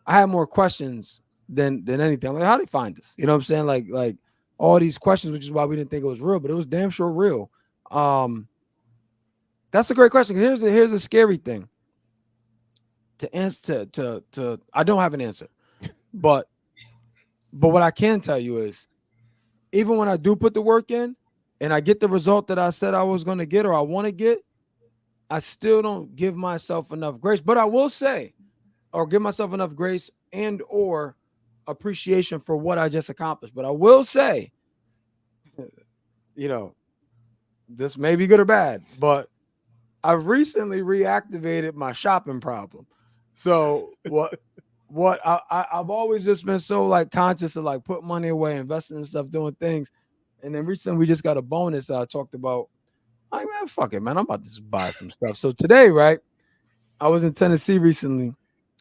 I had more questions than anything. I'm like, how did they find us? You know what I'm saying? Like all these questions, which is why we didn't think it was real, but it was damn sure real. That's a great question. Here's a scary thing. To answer to I don't have an answer, but what I can tell you is, even when I do put the work in and I get the result that I said I was going to get or I want to get, I still don't give myself enough grace. But I will say, or give myself enough grace and or appreciation for what I just accomplished. But I will say, this may be good or bad, but I've recently reactivated my shopping problem. So I've always just been so like conscious of like putting money away, investing in stuff, doing things. And then recently we just got a bonus that I talked about. Like, man, fuck it, man. I'm about to just buy some stuff. So today, right, I was in Tennessee recently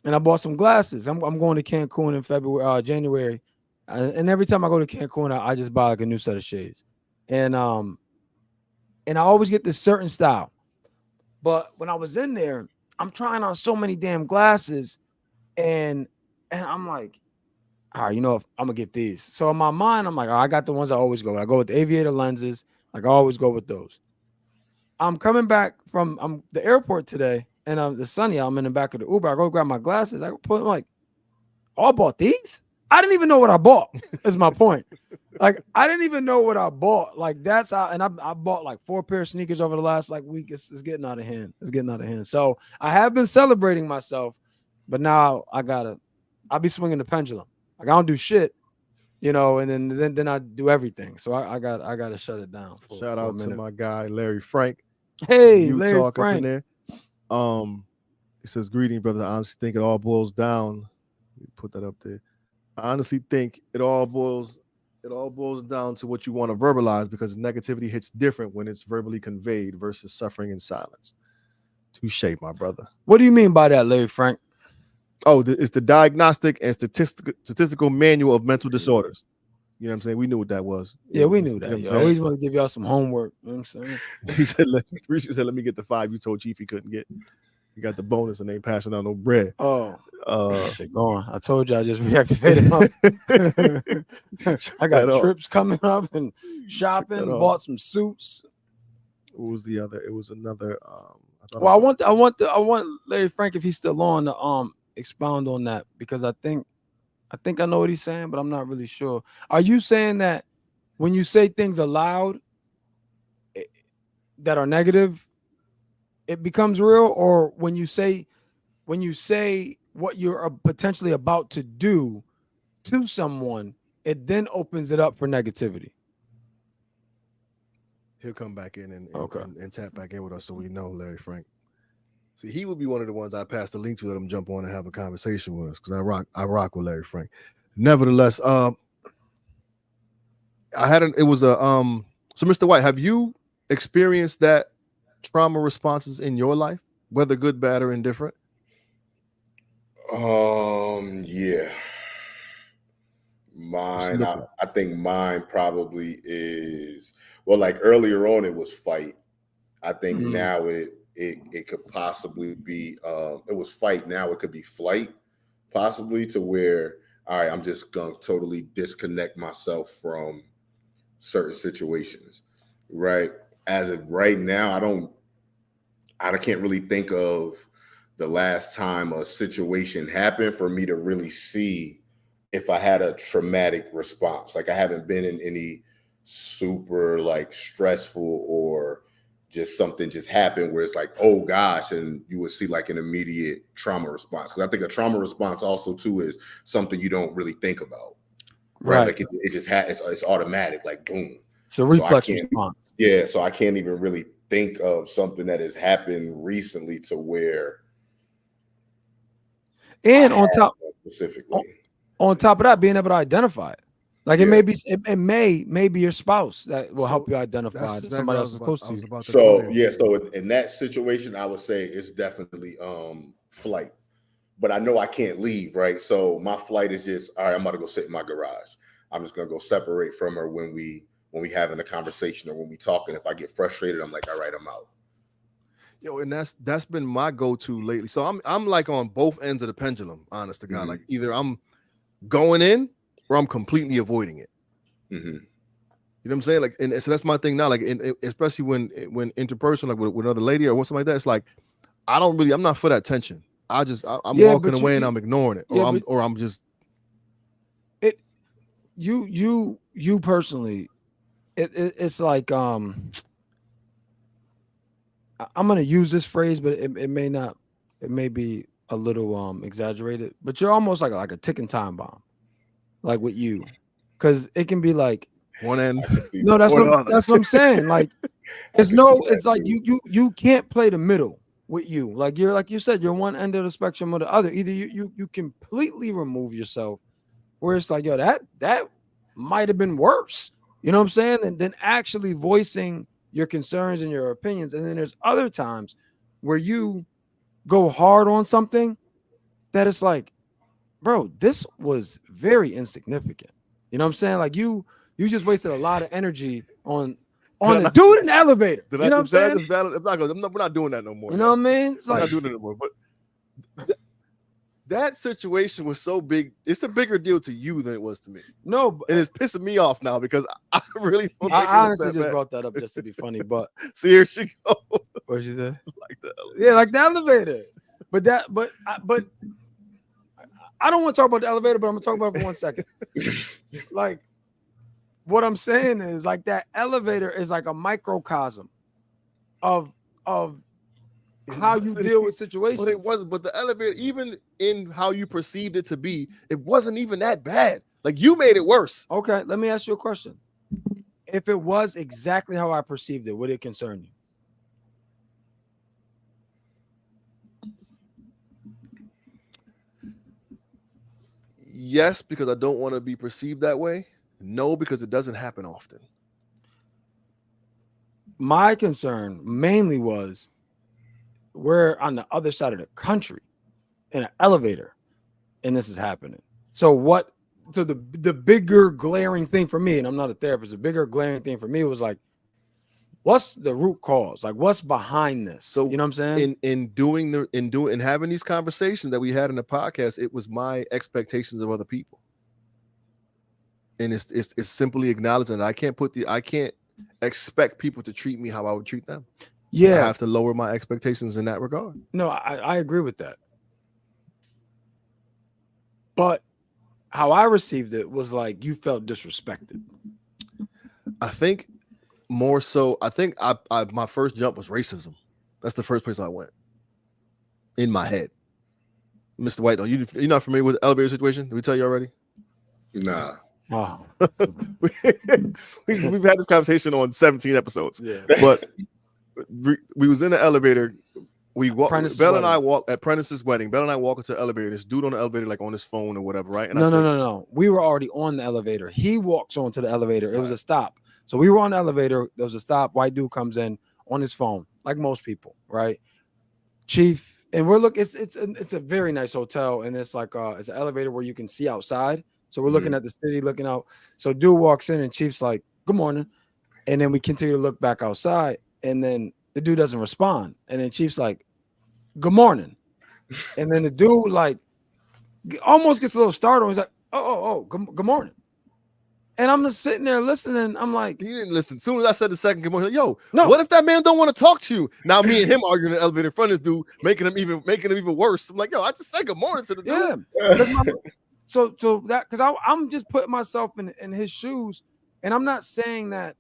and I bought some glasses. I'm going to Cancun in January. And every time I go to Cancun, I just buy like a new set of shades. And I always get this certain style. But when I was in there, I'm trying on so many damn glasses and I'm like, all right, you know, I'm gonna get these. So in my mind, I'm like, I got the ones I always go with. I go with the aviator lenses. Like I always go with those. I'm coming back from the airport today, and the sunny. I'm in the back of the Uber. I go grab my glasses. I put them like, oh, I bought these. I didn't even know what I bought. Is my point. Like I didn't even know what I bought. Like that's how. And I bought like 4 pair of sneakers over the last like week. It's getting out of hand. It's getting out of hand. So I have been celebrating myself, but now I'll be swinging the pendulum. Like I don't do shit, you know, and then I do everything. So I got to shut it down. Shout out to my guy Larry Frank. Hey, Larry Frank. Up in there. He says, "Greeting, brother. I honestly think it all boils down." Put that up there. I honestly think it all boils down to what you want to verbalize, because negativity hits different when it's verbally conveyed versus suffering in silence. Touche, my brother. What do you mean by that, Larry Frank? Oh, it's the Diagnostic and Statistical Manual of Mental Disorders. You know what I'm saying? We knew what that was. Yeah, we knew that. You know I always want to give y'all some homework. You know what I'm saying? He said, let me get the 5 you told Chief he couldn't get. You got the bonus and ain't passing out no bread. Oh, shit going. I told you I just reactivated my I got trips coming up and shopping, bought some suits. What was the other? It was another. I want Larry Frank, if he's still on, to expound on that, because I think I know what he's saying, but I'm not really sure. Are you saying that when you say things aloud that are negative, it becomes real, or when you say what you're potentially about to do to someone, it then opens it up for negativity? He'll come back in and tap back in with us, so we know, Larry Frank. See, he would be one of the ones I pass the link to, let him jump on and have a conversation with us, because I rock with Larry Frank. Nevertheless, so Mr. White, have you experienced that trauma responses in your life, whether good, bad, or indifferent? Yeah. Mine, I think mine probably is, well, like earlier on it was fight. I think now it could possibly be it was fight. Now it could be flight, possibly, to where, all right, I'm just gonna totally disconnect myself from certain situations. Right. As of right now, I can't really think of the last time a situation happened for me to really see if I had a traumatic response. Like I haven't been in any super like stressful or just something just happened where it's like, oh gosh, and you would see like an immediate trauma response. Because I think a trauma response also too is something you don't really think about, right? Like it just it's automatic, like boom. It's a reflex response. Yeah, so I can't even really think of something that has happened recently to where. And on top of that, being able to identify it. Like it may be your spouse that will help you identify that somebody else is close to you. So in that situation, I would say it's definitely flight. But I know I can't leave, right? So my flight is just, all right, I'm about to go sit in my garage. I'm just gonna go separate from her when we having a conversation or when we talking. If I get frustrated, I'm like, all right, I'm out. Yo, and that's been my go-to lately. So I'm like on both ends of the pendulum, honest to God. Mm-hmm. Like either I'm going in or I'm completely avoiding it. Mm-hmm. You know what I'm saying? Like, and so that's my thing now. Like, especially when interpersonal, like with another lady or something like that, it's like I'm not for that tension. I'm walking away and I'm ignoring it, or I'm just. You personally, it's like I'm gonna use this phrase, but it may not. It may be a little exaggerated, but you're almost like a ticking time bomb, like with you, because it can be like one end. No, that's what I'm saying. Like it's like you can't play the middle with you. Like you're, like you said, you're one end of the spectrum or the other. Either you completely remove yourself, where it's like, yo, that might have been worse. You know what I'm saying? And then actually voicing your concerns and your opinions. And then there's other times where you go hard on something that it's like, bro, this was very insignificant. You know what I'm saying? Like you just wasted a lot of energy on the dude in the elevator. You know what I'm saying? We're not doing that no more. You know what I mean? It's We're like, not doing it no more. But that situation was so big. It's a bigger deal to you than it was to me. No, and it's pissing me off now because I really don't. I honestly just brought that up just to be funny. But see, here she go. What you say? Like the elevator. Yeah, like the elevator. But I don't want to talk about the elevator, but I'm gonna talk about it for 1 second. Like, what I'm saying is, like, that elevator is like a microcosm of how you deal with situations. But it wasn't. But the elevator, even in how you perceived it to be, it wasn't even that bad. Like, you made it worse. Okay, let me ask you a question. If it was exactly how I perceived it, would it concern you? Yes, because I don't want to be perceived that way. No, because it doesn't happen often. My concern mainly was we're on the other side of the country in an elevator, and this is happening. So the bigger glaring thing for me, and I'm not a therapist, the bigger glaring thing for me was like, what's the root cause? Like, what's behind this? So, you know what I'm saying? In having these conversations that we had in the podcast, it was my expectations of other people. And it's simply acknowledging that I can't expect people to treat me how I would treat them. Yeah. I have to lower my expectations in that regard. No, I agree with that. But how I received it was like you felt disrespected. I think more so, my first jump was racism. That's the first place I went in my head. Mr. White, you're not familiar with the elevator situation? Did we tell you already? Nah. Oh. We've had this conversation on 17 episodes. Yeah. But we was in the elevator. We walked. Belle and I walked at Prentice's wedding. Belle and I walk into the elevator. This dude on the elevator, like on his phone or whatever, right? And No. We were already on the elevator. He walks onto the elevator. It was a stop. So we were on the elevator. There was a stop. White dude comes in on his phone, like most people, right? Chief, and we're looking. It's a very nice hotel, and it's like it's an elevator where you can see outside. So we're looking at the city, looking out. So dude walks in, and Chief's like, "Good morning," and then we continue to look back outside, and then the dude doesn't respond, and then Chief's like, "Good morning," and then the dude like almost gets a little startled. He's like, "Oh, good morning." And I'm just sitting there listening. I'm like, he didn't listen. As soon as I said the second good morning, like, what if that man don't want to talk to you? Now me and him arguing in the elevator in front of this dude, making him even worse. I'm like, I just said good morning to the dude. Yeah. So that, because I'm just putting myself in his shoes, and I'm not saying that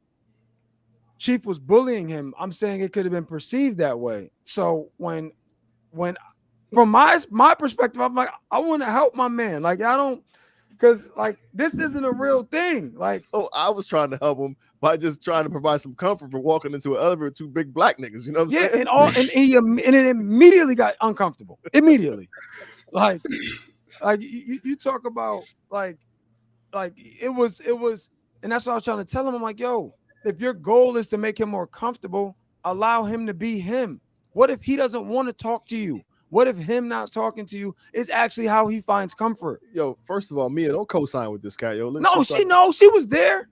Chief was bullying him. I'm saying it could have been perceived that way. So when from my perspective, I'm like, I want to help my man. Like, I don't. Because like this isn't a real thing. Like, I was trying to help him by just trying to provide some comfort for walking into an elevator with two big black niggas. You know what I'm saying? And it immediately got uncomfortable. Immediately, like you talk about like it was, and that's what I was trying to tell him. I'm like, yo, if your goal is to make him more comfortable, allow him to be him. What if he doesn't want to talk to you? What if him not talking to you is actually how he finds comfort? Yo, first of all, Mia, don't co-sign with this guy, yo. She was there.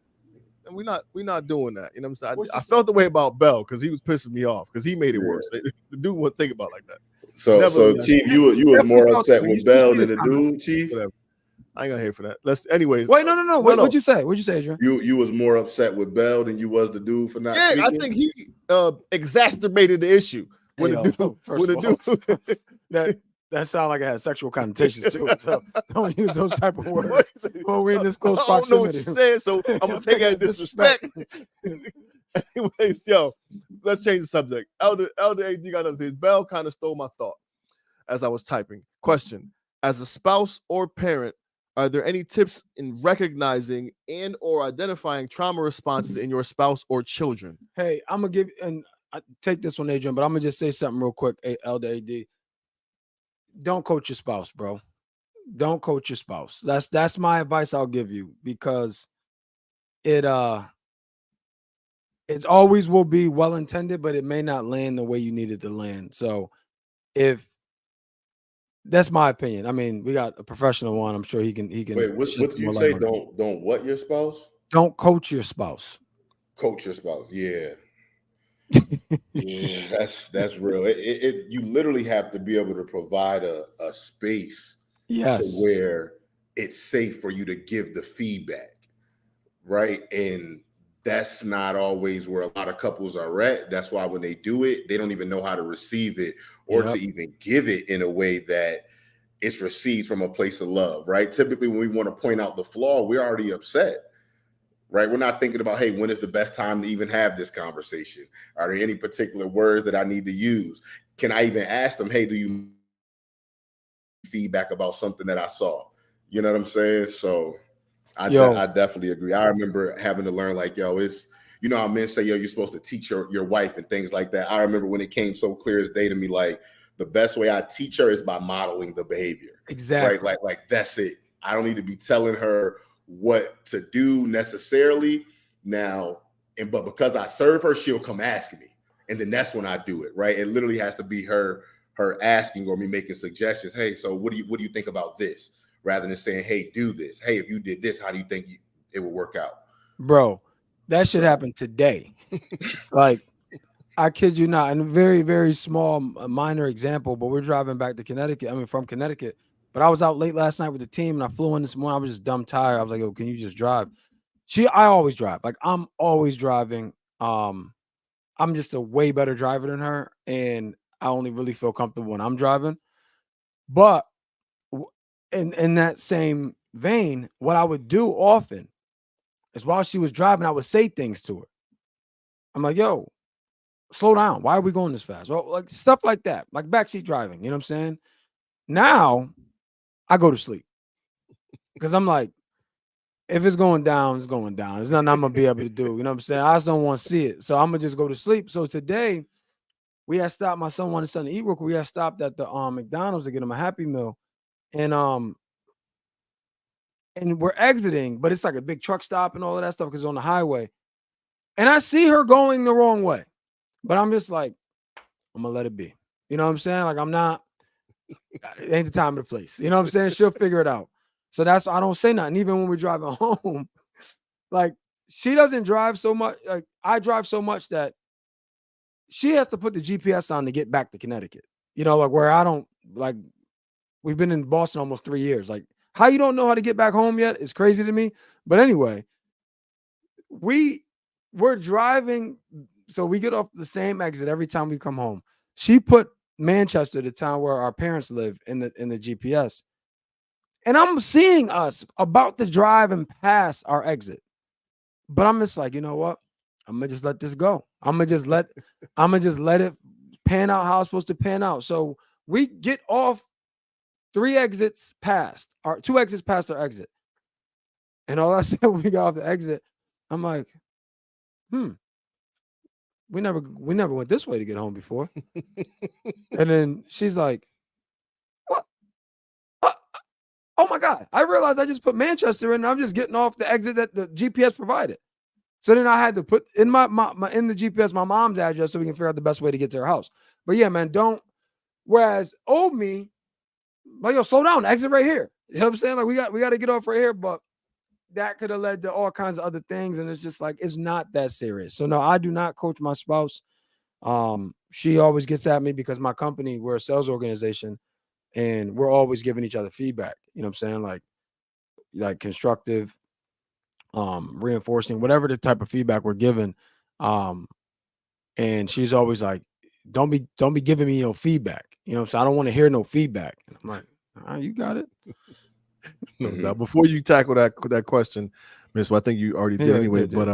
And we're not doing that. You know what I'm saying? I felt the way about Bell because he was pissing me off because he made it worse. The dude wouldn't think about it like that. So Chief, you was more upset with Bell than the dude, Chief. Whatever. I ain't gonna hear for that. Anyways. Wait, no. What'd you say? What'd you say, Adrian? You was more upset with Bell than you was the dude for not speaking? I think he exacerbated the issue. That sounds like it has sexual connotations to it. So don't use those type of words when we're in this close proximity. I don't know what you're saying, so I'm gonna take it as disrespect. Anyways, yo, let's change the subject. Elder AD got nothing. Bell kind of stole my thought as I was typing. Question: as a spouse or parent, are there any tips in recognizing and or identifying trauma responses in your spouse or children? Hey, I'm gonna give and I take this one, Adrian, but I'm gonna just say something real quick. Elder AD, don't coach your spouse, bro. Don't coach your spouse. That's my advice I'll give you, because it it always will be well intended, but it may not land the way you need it to land. So if that's my opinion. I mean, we got a professional one. I'm sure he can Wait, shed what did some you more light say? on it. Don't what your spouse? Don't coach your spouse. Coach your spouse. Yeah. Yeah, that's real. You literally have to be able to provide a space to Yes. where it's safe for you to give the feedback, right? And that's not always where a lot of couples are at. That's why when they do it, they don't even know how to receive it or to Yep. even give it in a way that it's received from a place of love, right? Typically, when we want to point out the flaw, we're already upset, right? We're not thinking about, hey, when is the best time to even have this conversation? Are there any particular words that I need to use? Can I even ask them, hey, do you feedback about something that I saw? You know what I'm saying? So I definitely agree. I remember having to learn, like, yo, it's, you know how men say, yo, you're supposed to teach your wife and things like that. I remember when it came so clear as day to me, like, the best way I teach her is by modeling the behavior. Exactly. Right? Like that's it. I don't need to be telling her what to do necessarily now. But because I serve her, she'll come ask me. And then that's when I do it, right? It literally has to be her asking or me making suggestions. Hey, so what do you think about this? Rather than saying, hey, do this. Hey, if you did this, how do you think it would work out? Bro, that should happen today. Like, I kid you not. And a very, very small, minor example, but we're driving back to Connecticut. I mean, from Connecticut. But I was out late last night with the team and I flew in this morning. I was just dumb tired. I was like, oh, can you just drive? I always drive. Like, I'm always driving. I'm just a way better driver than her. And I only really feel comfortable when I'm driving. But in that same vein, what I would do often is while she was driving, I would say things to her. I'm like, yo, slow down. Why are we going this fast? Well, like stuff like that, like backseat driving. You know what I'm saying? Now I go to sleep because I'm like, if it's going down, it's going down. There's nothing I'm gonna be able to do. You know what I'm saying? I just don't want to see it. So I'm gonna just go to sleep. So today we had stopped. My son wanted something to eat real quick. We had stopped at the McDonald's to get him a Happy Meal. And we're exiting, but it's like a big truck stop and all of that stuff because it's on the highway. And I see her going the wrong way. But I'm just like, I'm gonna let it be. You know what I'm saying? Like, I'm not, it ain't the time or the place. You know what I'm saying? She'll figure it out. So that's why I don't say nothing. Even when we're driving home, like she doesn't drive so much. Like I drive so much that she has to put the GPS on to get back to Connecticut. You know, like where I don't like we've been in Boston almost 3 years. Like how you don't know how to get back home yet is crazy to me. But anyway, we're driving, so we get off the same exit every time we come home. She put Manchester, the town where our parents live, in the GPS, and I'm seeing us about to drive and pass our exit, but I'm just like, you know what? I'm gonna just let this go. I'm gonna just let it pan out how it's supposed to pan out. So we get off 2 exits past our exit, and all I said when we got off the exit, I'm like, we never went this way to get home before. And then she's like, what? Oh my God. I realized I just put Manchester in and I'm just getting off the exit that the GPS provided. So then I had to put in my in the GPS my mom's address so we can figure out the best way to get to her house. But yeah, man, whereas old me, like, yo, slow down, exit right here. You know what I'm saying? Like we got to get off right here, but that could have led to all kinds of other things. And it's just like, it's not that serious. So no, I do not coach my spouse. She always gets at me because my company, we're a sales organization and we're always giving each other feedback. You know what I'm saying? Like constructive, reinforcing, whatever the type of feedback we're given. And she's always like, don't be giving me no feedback. You know, so I don't want to hear no feedback. And I'm like, all right, you got it. Now, before you tackle that question, Miss, well, I think you already did anyway. But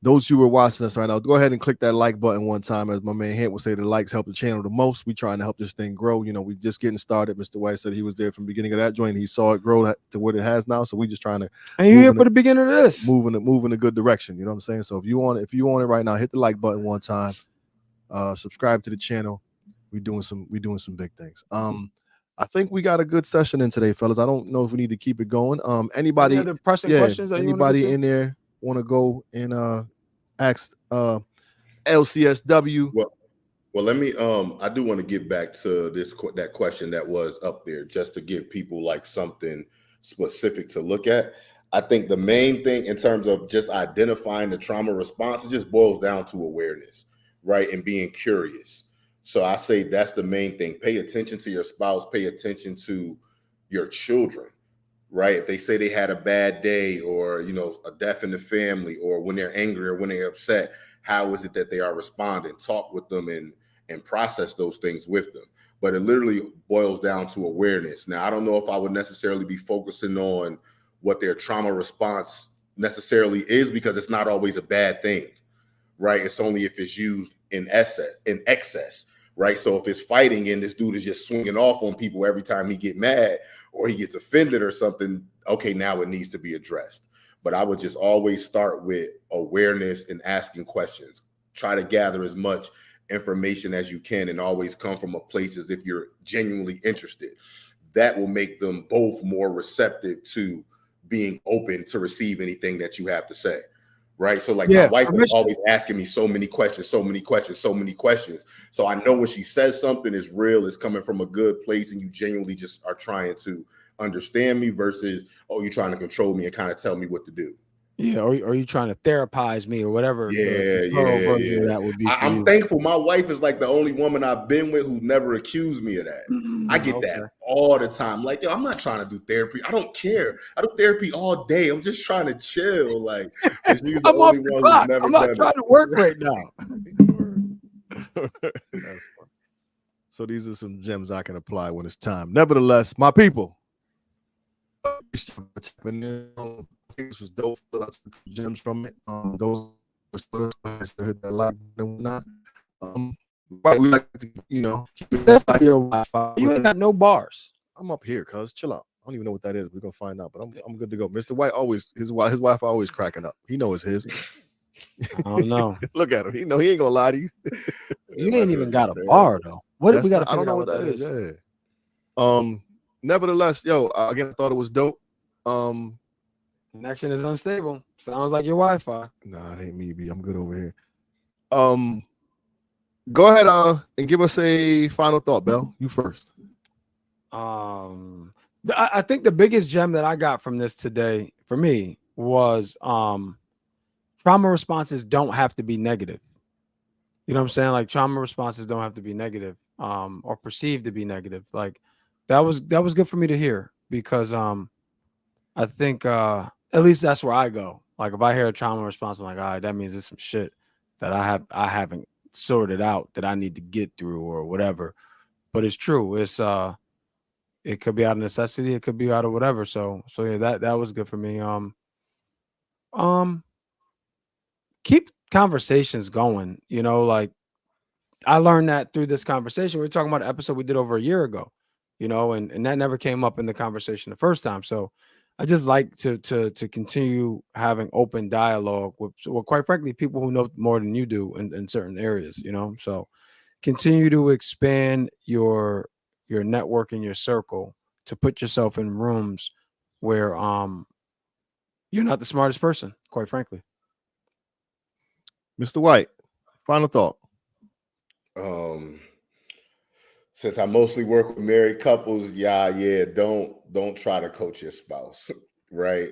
those who are watching us right now, go ahead and click that like button one time. As my man Hint would say, the likes help the channel the most. We trying to help this thing grow. You know, we just getting started. Mr. White said he was there from the beginning of that joint. He saw it grow to what it has now. So we just trying to. And you here for the beginning of this? Move in a good direction. You know what I'm saying? So if you want it right now, hit the like button one time. Subscribe to the channel. We doing some big things. I think we got a good session in today, fellas. I don't know if we need to keep it going. Anybody? Any other pressing questions? Anybody in there want to go and ask LCSW. Well, let me. I do want to get back to that question that was up there, just to give people like something specific to look at. I think the main thing in terms of just identifying the trauma response, it just boils down to awareness, right, and being curious. So I say that's the main thing. Pay attention to your spouse. Pay attention to your children, right? If they say they had a bad day, or a death in the family, or when they're angry or when they're upset, how is it that they are responding? Talk with them and process those things with them. But it literally boils down to awareness. Now, I don't know if I would necessarily be focusing on what their trauma response necessarily is, because it's not always a bad thing, right? It's only if it's used in excess, right? So if it's fighting and this dude is just swinging off on people every time he get mad or he gets offended or something, okay, now it needs to be addressed. But I would just always start with awareness and asking questions. Try to gather as much information as you can, and always come from a place as if you're genuinely interested. That will make them both more receptive to being open to receive anything that you have to say, right? So like my wife is always asking me so many questions. So I know when she says something is real, is coming from a good place, and you genuinely just are trying to understand me, versus, oh, you're trying to control me and kind of tell me what to do. Yeah, or are you trying to therapize me or whatever? Yeah. That would be. I'm thankful. My wife is like the only woman I've been with who never accused me of that. I get that all the time. Like, yo, I'm not trying to do therapy. I don't care. I do therapy all day. I'm just trying to chill. Like, I'm off the clock. I'm not trying to work right now. That's fun. So these are some gems I can apply when it's time. Nevertheless, my people, this was dope. Lots of gems from it. Those hit that like and whatnot. But we like to, that's your Wi-Fi. You ain't got no bars. I'm up here, cuz chill out. I don't even know what that is. We're gonna find out, but I'm good to go. Mr. White always his Wi-Fi always cracking up. He knows his. I don't know. Look at him. He ain't gonna lie to you. You ain't even got a bar though. What we got? I don't know what that is. Yeah. Nevertheless, again, I thought it was dope. Connection is unstable. Sounds like your Wi-Fi. Nah, it ain't me, B. I'm good over here. Go ahead and give us a final thought, Bell. You first. I think the biggest gem that I got from this today for me was trauma responses don't have to be negative. You know what I'm saying? Like, trauma responses don't have to be negative, or perceived to be negative. Like, that was good for me to hear, because I think at least that's where I go. Like, if I hear a trauma response, I'm like, all right, that means there's some shit that I haven't sorted out that I need to get through or whatever. But it's true. It's it could be out of necessity, it could be out of whatever. So yeah, that was good for me. Keep conversations going. Like, I learned that through this conversation. We're talking about an episode we did over a year ago, and that never came up in the conversation the first time. So I just like to continue having open dialogue with, well, quite frankly, people who know more than you do in certain areas, So continue to expand your network and your circle, to put yourself in rooms where you're not the smartest person, quite frankly. Mr. White, final thought. Since I mostly work with married couples, don't try to coach your spouse, right?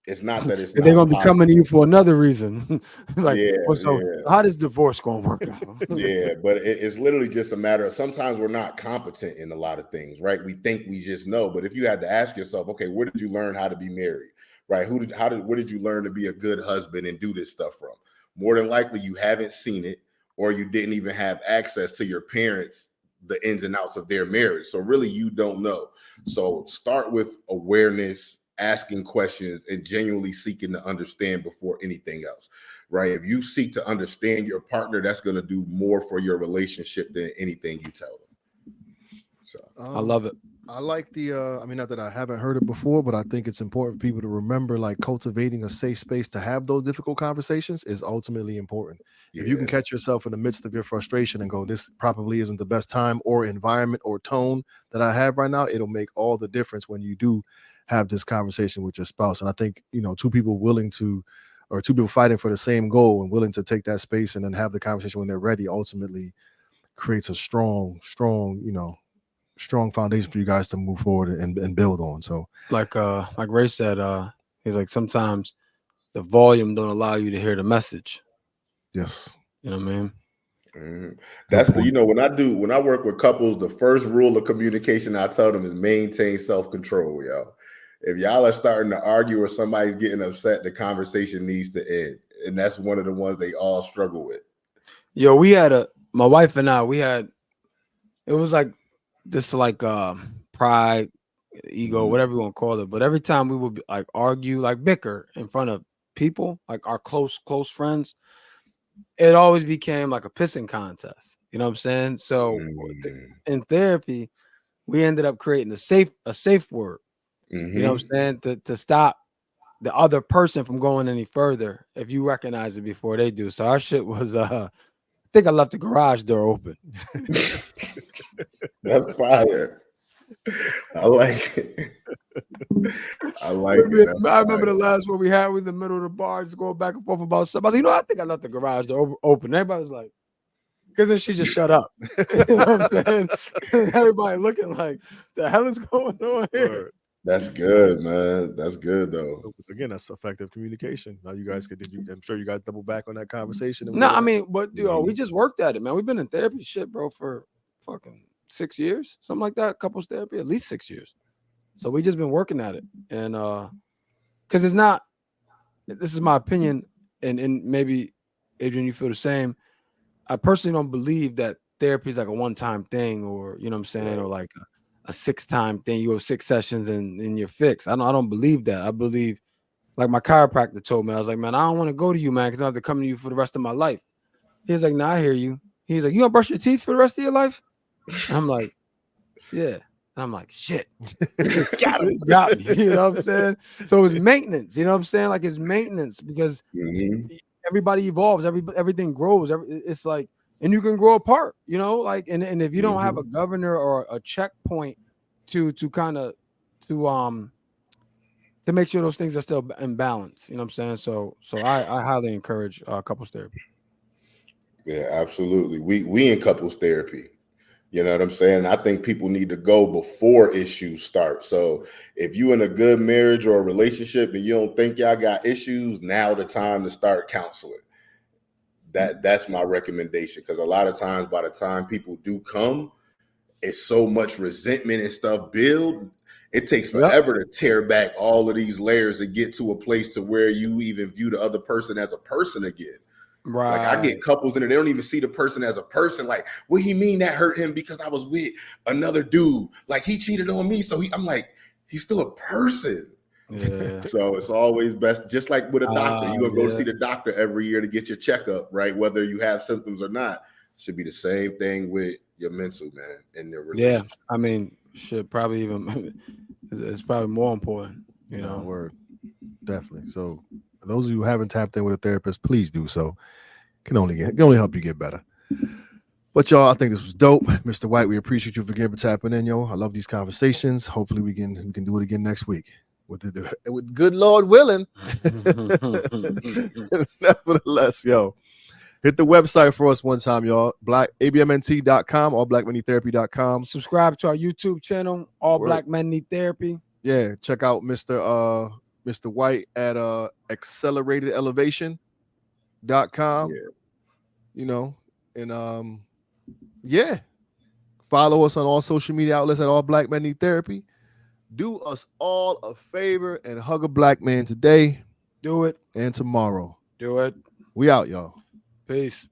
It's not that it's they're gonna be coming to you for another reason. Like, so how does divorce gonna work out? But it's literally just a matter of, sometimes we're not competent in a lot of things, right? We think we just know, but if you had to ask yourself, okay, where did you learn how to be married, right? Where did you learn to be a good husband and do this stuff from? More than likely, you haven't seen it, or you didn't even have access to your parents, the ins and outs of their marriage. So really, you don't know. So start with awareness, asking questions, and genuinely seeking to understand before anything else, right? If you seek to understand your partner, that's going to do more for your relationship than anything you tell them. So I love it. I like the not that I haven't heard it before, but I think it's important for people to remember, like, cultivating a safe space to have those difficult conversations is ultimately important. If you can catch yourself in the midst of your frustration and go, this probably isn't the best time or environment or tone that I have right now, it'll make all the difference when you do have this conversation with your spouse. And I think, two people willing to or two people fighting for the same goal and willing to take that space and then have the conversation when they're ready, ultimately creates a strong foundation for you guys to move forward and build on. So like Ray said, he's like, sometimes the volume don't allow you to hear the message. yes. You know what I mean? Mm-hmm. That's when I work with couples, the first rule of communication I tell them is maintain self-control, y'all. If y'all are starting to argue or somebody's getting upset, the conversation needs to end. And that's one of the ones they all struggle with. Yo, my wife and I, it was like this, like pride, ego, whatever you want to call it. But every time we would like argue, like bicker in front of people, like our close friends, it always became like a pissing contest. You know what I'm saying? So in therapy, we ended up creating a safe word. You know what I'm saying? To stop the other person from going any further if you recognize it before they do. So our shit was I think I left the garage door open. That's fire. I like it. I like it. I remember the last one we had was in the middle of the bar, just going back and forth about something. I was like, I think I left the garage door open. Everybody was like, because then she just shut up. You know what I'm saying? Everybody looking like, the hell is going on here? That's good, man. That's good, though. Again, that's effective communication. Now you guys I'm sure you guys double back on that conversation. No, I mean, but we just worked at it, man. We've been in therapy shit, bro, for fucking 6 years, something like that. Couples therapy, at least 6 years. So we just been working at it. And because it's not, this is my opinion, and maybe Adrian, you feel the same. I personally don't believe that therapy is like a one-time thing, or you know what I'm saying, or like a 6-time thing. You go 6 sessions and you're fixed. I don't believe that. I believe, like my chiropractor told me, I was like, man, I don't want to go to you, man, because I have to come to you for the rest of my life. He's like, nah, I hear you. He's like, you gonna brush your teeth for the rest of your life? And I'm like, yeah. And I'm like, shit. Got me. You know what I'm saying? So it's maintenance. You know what I'm saying? Like it's maintenance because everybody evolves, everything grows. It's like, and you can grow apart, you know, like, and if you don't have a governor or a checkpoint to kind of to make sure those things are still in balance, you know what I'm saying? So I highly encourage couples therapy. Yeah, absolutely. We in couples therapy. You know what I'm saying? I think people need to go before issues start. So if you in a good marriage or a relationship and you don't think y'all got issues, now the time to start counseling. That's my recommendation, because a lot of times by the time people do come, it's so much resentment and stuff build. It takes forever to tear back all of these layers and get to a place to where you even view the other person as a person again. Right. Like I get couples in there, they don't even see the person as a person. Like, what he mean that hurt him because I was with another dude? Like he cheated on me, so I'm like, he's still a person. Yeah. So it's always best, just like with a doctor. You're gonna go see the doctor every year to get your checkup, right? Whether you have symptoms or not. Should be the same thing with your mental, man, and their relationship. Yeah, I mean, should probably even it's probably more important, you know. Word. Definitely. So those of you who haven't tapped in with a therapist, please do so. Can only help you get better. But y'all, I think this was dope. Mr. White, we appreciate you for tapping in, yo. I love these conversations. Hopefully we can do it again next week. With good Lord willing. Nevertheless, yo. Hit the website for us one time, y'all. abmnt.com, allblackmennetherapy.com. Subscribe to our YouTube channel, All Black Men Need Therapy. Yeah, check out Mr. White at acceleratedelevation.com. Yeah. You know, and follow us on all social media outlets at All Black Men Need Therapy. Do us all a favor and hug a black man today. Do it. And tomorrow. Do it. We out, y'all. Peace.